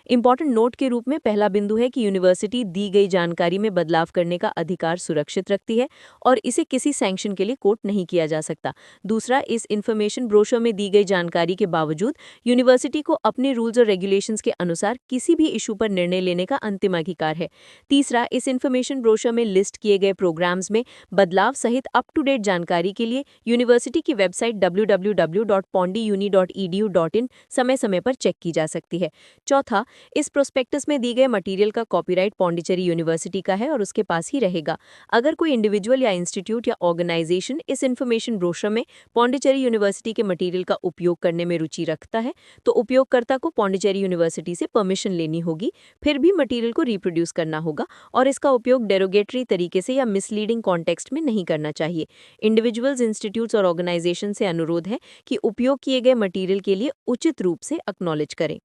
इंपॉर्टेंट नोट के रूप में पहला बिंदु है कि यूनिवर्सिटी दी गई जानकारी में बदलाव करने का अधिकार सुरक्षित रखती है और इसे किसी सैंक्शन के लिए कोर्ट नहीं किया जा सकता। दूसरा, इस इन्फॉर्मेशन ब्रोशर में दी गई जानकारी के बावजूद यूनिवर्सिटी को अपने रूल्स और रेगुलेशंस के अनुसार किसी भी इशू पर निर्णय लेने का अंतिम अधिकार है। तीसरा, इस इन्फॉर्मेशन ब्रोशर में लिस्ट किए गए प्रोग्राम्स में बदलाव सहित अप टू डेट जानकारी के लिए यूनिवर्सिटी की वेबसाइट www.pondiuni.edu.in समय-समय पर चेक की जा सकती है। चौथा, इस प्रोस्पेक्टस में दी गए मटेरियल का कॉपीराइट पौंडीचेरी यूनिवर्सिटी का है और उसके पास ही रहेगा। अगर कोई इंडिविजुअल या इंस्टीट्यूट या ऑर्गेनाइजेशन इस इन्फॉर्मेशन ब्रोशर में पौंडीचेरी यूनिवर्सिटी के मटेरियल का उपयोग करने में रुचि रखता है तो उपयोगकर्ता को पौंडीचेरी यूनिवर्सिटी से परमिशन लेनी होगी। फिर भी मटेरियल को रिप्रोड्यूस करना होगा और इसका उपयोग डेरोगेटरी तरीके से या मिसलीडिंग कॉन्टेक्स्ट में नहीं करना चाहिए। इंडिविजुअल्स, इंस्टीट्यूट्स और ऑर्गेनाइजेशन से अनुरोध है कि उपयोग किए गए मटेरियल के लिए उचित रूप से एक्नॉलेज करें।